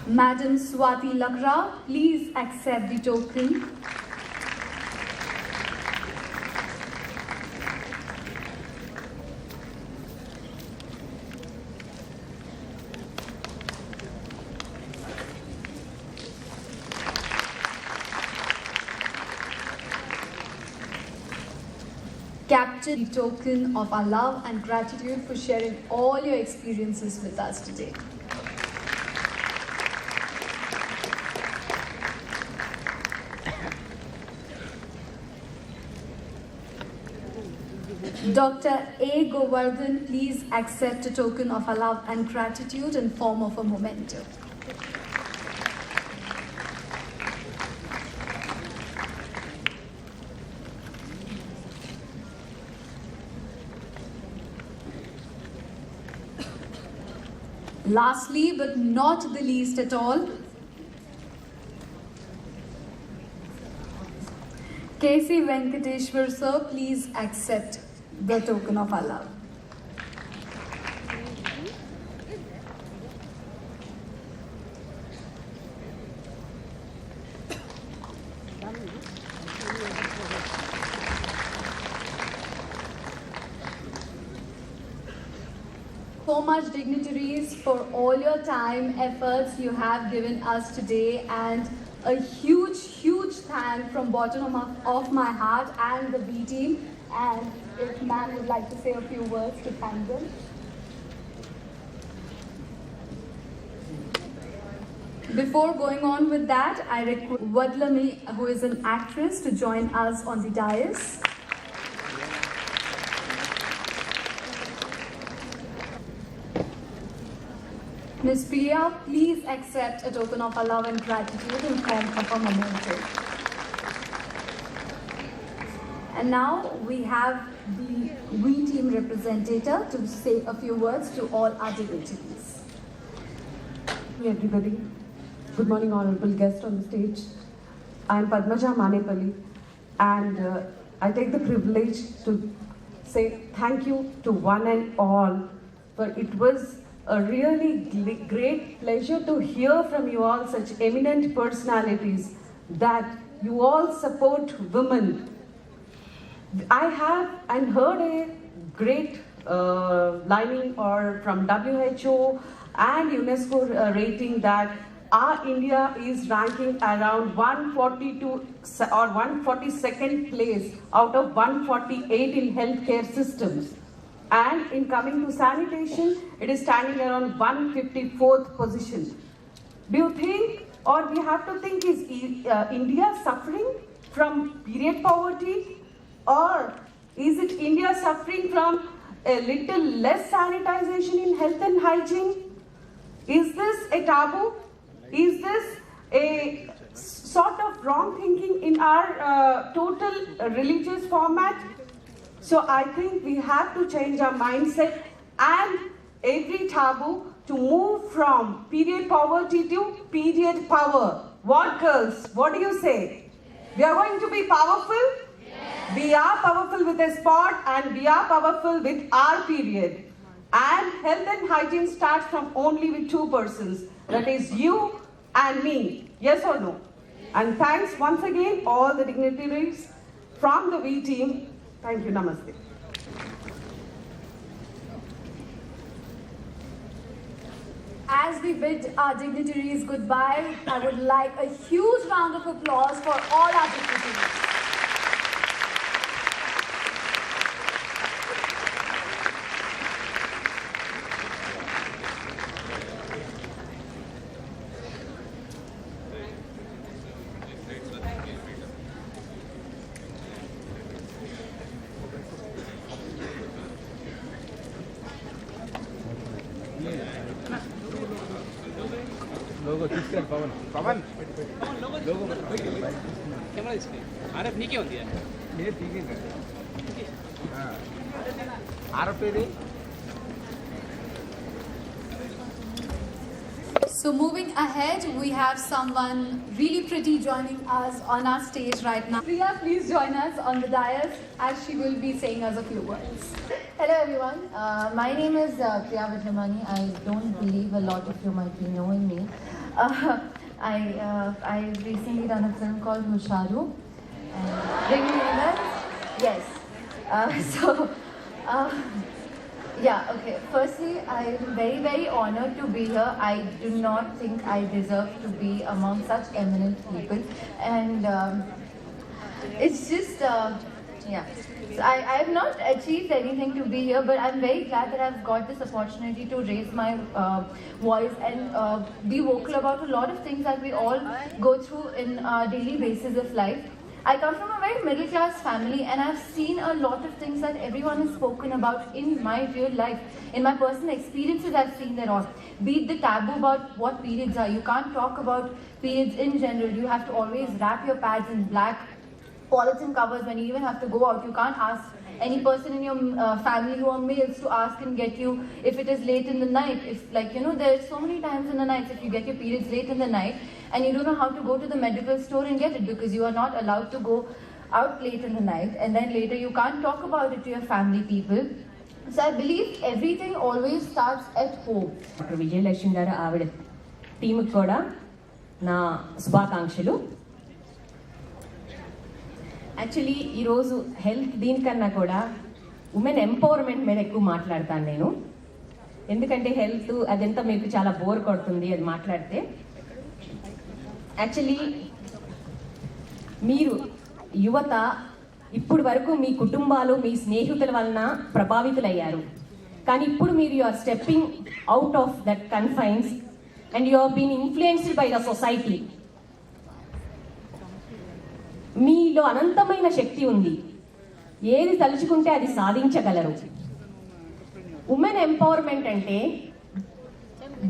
Madam Swati Lakra, please accept the token. Capture the token of our love and gratitude for sharing all your experiences with us today. Dr. A. Govardhan, please accept a token of our love and gratitude in form of a memento. Lastly, but not the least at all, K.C. Venkateshwar, sir, please accept the token of our love. So much dignitaries for all your time, efforts you have given us today, and a huge thank from bottom of my heart and the V team. And if ma'am would like to say a few words to thank them. Before going on with that, I request Vadlami, who is an actress, to join us on the dais. Ms. Priya, please accept a token of our love and gratitude in form of a memento. And now we have the V team representative to say a few words to all our dignitaries. Hey everybody. Good morning, honorable guest on the stage. I am Padmaja Manepalli, and I take the privilege to say thank you to one and all, for it was a really great pleasure to hear from you all such eminent personalities that you all support women. I have and heard a great lining or from WHO and UNESCO rating that our India is ranking around 142 or 142nd place out of 148 in healthcare systems. And in coming to sanitation, it is standing around 154th position. Do you think, or we have to think, is India suffering from period poverty? Or is it India suffering from a little less sanitization in health and hygiene? Is this a taboo? Is this a sort of wrong thinking in our total religious format? So I think we have to change our mindset and every taboo to move from period poverty to period power. What, girls? What do you say? We are going to be powerful. We are powerful with a spot and we are powerful with our period. And health and hygiene starts from only with two persons. That is you and me. Yes or no? And thanks once again all the dignitaries from the V team. Thank you. Namaste. As we bid our dignitaries goodbye, I would like a huge round of applause for all our dignitaries. Logo తీసుకెళ్ళి Pawan logo camera తీసుకెళ్ళి RF నీకే ఉంది నేను తీగింది RF ఏది. So moving ahead, we have someone really pretty joining us on our stage right now. Priya, please join us on the dais as she will be saying us a few words. Hello everyone, my name is Priya Vijayamani. I don't believe a lot of you might be knowing me. I recently done a film called Husharu. Ringing the bells? Yes. Yeah, okay. Firstly, I'm very, very honored to be here. I do not think I deserve to be among such eminent people. And it's just, yeah. So I have not achieved anything to be here, but I'm very glad that I've got this opportunity to raise my voice and be vocal about a lot of things that we all go through in our daily basis of life. I come from a very middle class family and I've seen a lot of things that everyone has spoken about in my real life. In my personal experiences, I've seen that all. Be it the taboo about what periods are. You can't talk about periods in general. You have to always wrap your pads in black polythene covers when you even have to go out. You can't ask any person in your family who are males to ask and get you if it is late in the night. If there's so many times in the night if you get your periods late in the night and you don't know how to go to the medical store and get it because you are not allowed to go out late in the night, and then later you can't talk about it to your family people. So I believe everything always starts at home. Doctor Vijayalakshmi గారు ఆవిడ టీంకి కూడా నా శుభాకాంక్షలు. Actually ఈరోజు health దీనికన్నా కూడా women empowerment మీద ఎక్కువ మాట్లాడతాను నేను. ఎందుకంటే హెల్త్ అదంతా మీకు చాలా బోర్ కొడుతుంది అది మాట్లాడితే. యాక్చువల్లీ మీరు యువత ఇప్పుడు వరకు మీ కుటుంబాలు మీ స్నేహితుల వలన ప్రభావితులయ్యారు, కానీ ఇప్పుడు మీరు you are stepping out of that confines and you are been influenced by the society. మీలో అనంతమైన శక్తి ఉంది, ఏది తలుచుకుంటే అది సాధించగలరు. ఉమెన్ ఎంపవర్మెంట్ అంటే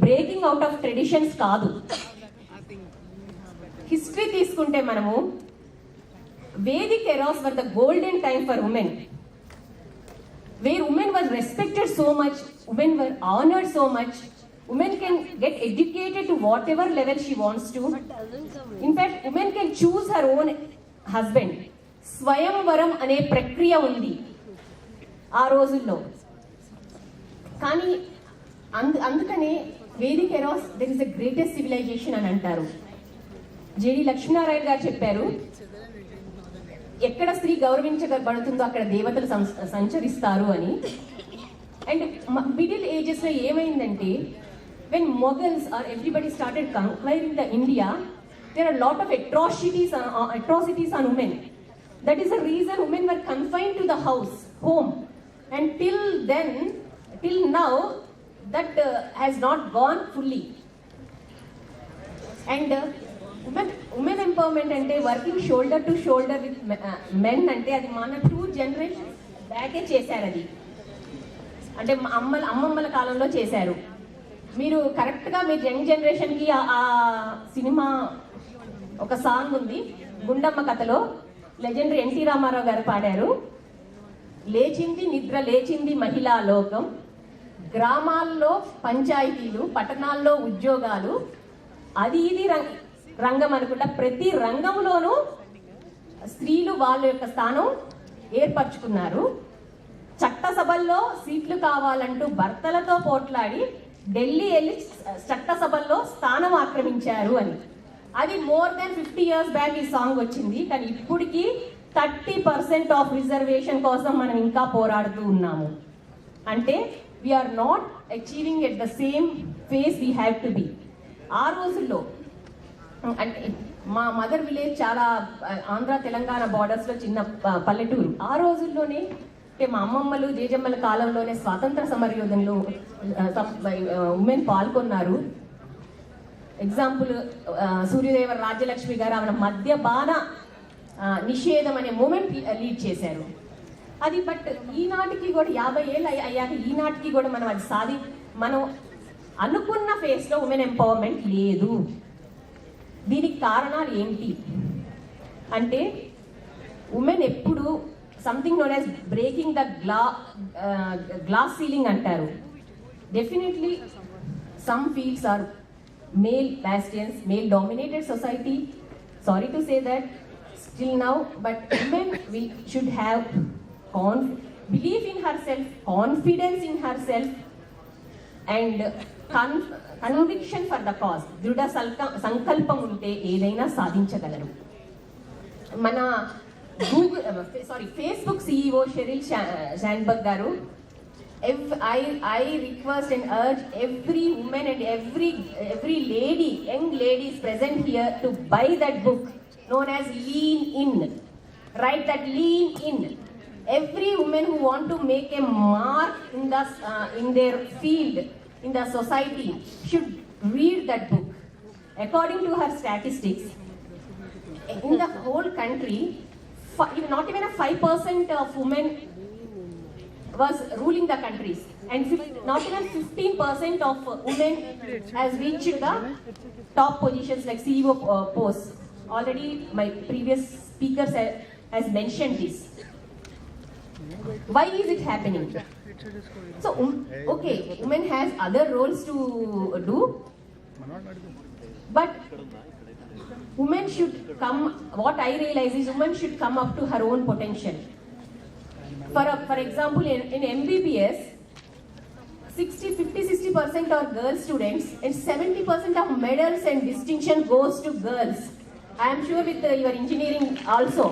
బ్రేకింగ్ అవుట్ ఆఫ్ ట్రెడిషన్స్ కాదు. హిస్టరీ తీసుకుంటే మనము Vedic eras were the golden time for women, where women were respected so much, women were honored so much, women can get educated to whatever level she wants to. In fact, women can choose her own husband. స్వయంవరం అనే ప్రక్రియ ఉంది ఆ రోజుల్లో. కానీ అందుకనే Vedic eras there is the greatest civilisation అని అంటారు. జేడి లక్ష్మీనారాయణ గారు చెప్పారు, ఎక్కడ స్త్రీ గౌరవించబడుతుందో అక్కడ దేవతలు సంచరిస్తారు అని. అండ్ మిడిల్ ఏజెస్లో ఏమైందంటే when Mughals are everybody started conquering the India, there are lot of atrocities on women. That is the reason women were confined to the home. And till now, that has not gone fully. And women empowerment అంటే working shoulder to shoulder with men అంటే అది మన 2 generations బ్యాకే చేశారు. అది అంటే అమ్మమ్మల కాలంలో చేశారు. మీరు కరెక్ట్గా మీరు యంగ్ జనరేషన్కి ఆ సినిమా ఒక సాంగ్ ఉంది గుండమ్మ కథలో, లెజెండరీ ఎన్టీ రామారావు గారు పాడారు. లేచింది నిద్ర లేచింది మహిళా లోకం, గ్రామాల్లో పంచాయతీలు పట్టణాల్లో ఉద్యోగాలు, అది ఇది రంగం అనుకుంటా ప్రతి రంగంలోనూ స్త్రీలు వాళ్ళ యొక్క స్థానం ఏర్పరచుకున్నారు. చట్టసభల్లో సీట్లు కావాలంటూ భర్తలతో పోట్లాడి ఢిల్లీ వెళ్ళి చట్టసభల్లో స్థానం ఆక్రమించారు అని. అది మోర్ దాన్ 50 years బ్యాక్ ఈ సాంగ్ వచ్చింది. కానీ ఇప్పటికీ 30% ఆఫ్ రిజర్వేషన్ కోసం మనం ఇంకా పోరాడుతూ ఉన్నాము. అంటే we are not achieving at the same pace we have to be. ఆ రోజుల్లో అంటే మా మదర్ విలేజ్ చాలా ఆంధ్ర తెలంగాణ బార్డర్స్లో చిన్న పల్లెటూరు. ఆ రోజుల్లోనే అంటే మా అమ్మమ్మలు జేజమ్మల కాలంలోనే స్వాతంత్ర సమరయోధనలో ఉమెన్ పాల్గొన్నారు. ఎగ్జాంపుల్ సూర్యదేవ రాజ్యలక్ష్మి గారు ఆమె మద్యపాన నిషేధం అనే మూమెంట్ లీడ్ చేశారు. అది బట్ ఈనాటికి కూడా 50 ఏళ్ళు అయ్యాక ఈనాటికి కూడా మనం అది మనం అనుకున్న ఫేస్లో ఉమెన్ ఎంపవర్మెంట్ లేదు. దీనికి కారణాలు ఏంటి అంటే ఉమెన్ ఎప్పుడు something known as breaking the glass ceiling అంటారు. Definitely some fields are male bastions, male dominated society. Sorry to say that still now, but women should have belief in herself, confidence in herself, and conviction for the cause. దృఢ సంకల్పం ఉంటే ఏదైనా సాధించగలరు. మన Facebook CEO Sheryl Sandberg గారు, I request and urge every woman and every lady, young ladies present here to buy that book known as Lean In. Write that Lean In. Every woman who want to make a mark in their field, in the society, should read that book. According to her statistics, in the whole country, not even a 5% of women was ruling the countries, and not even 15% of women has reached the top positions like CEO posts. Already my previous speakers has mentioned this. Why is it happening? So okay, women has other roles to do, but women should come, what I realize is women should come up to her own potential. For example, in MBBS, 50-60% are girl students and 70% of medals and distinction goes to girls. I am sure with your engineering also.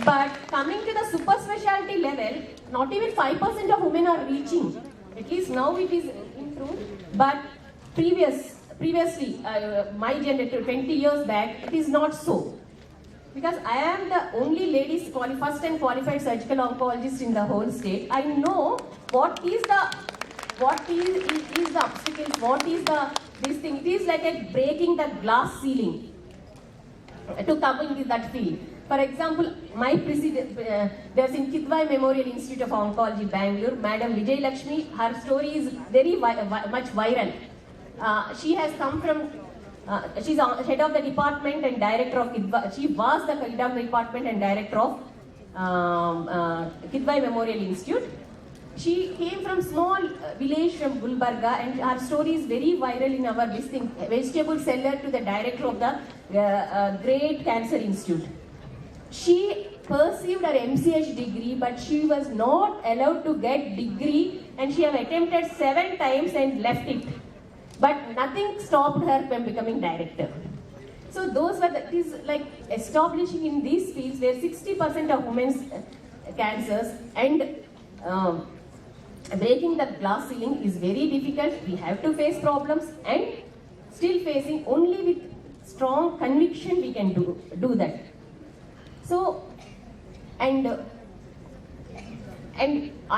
But coming to the super specialty level, not even 5% of women are reaching. At least now it is improved. But previously, my generation, 20 years back, it is not so. Because I am the only first and qualified surgical oncologist in the whole state, I know what is the obstacles, what is this thing. It is like breaking the glass ceiling to come in that field. For example, my president, there's in Kidwai Memorial Institute of Oncology, Bangalore, Madam Vijay Lakshmi. Her story is very much viral. She has come from. She's head of the department and director of Kidwai. She was the head of the department and director of Kidwai Memorial Institute. She came from small village from Gulbarga, and her story is very viral in our vegetable seller to the director of the Great Cancer Institute. She pursued her MCH degree, but she was not allowed to get degree, and she have attempted 7 times and left it. But nothing stopped her from becoming director. So those were it is like establishing in these fields where 60% of women's cancers, and breaking the glass ceiling is very difficult. We have to face problems, and still facing only with strong conviction we can do that. So and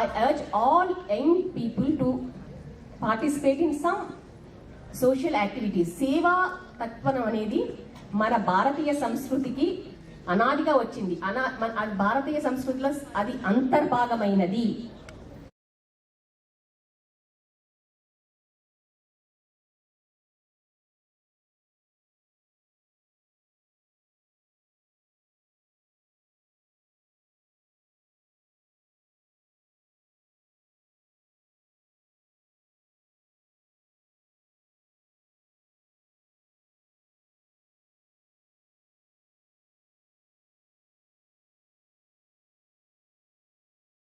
I urge all young people to participate in some social activities. సేవా తత్వం అనేది మన భారతీయ సంస్కృతికి అనాదిగా వచ్చింది. భారతీయ సంస్కృతిలో అది అంతర్భాగమైనది.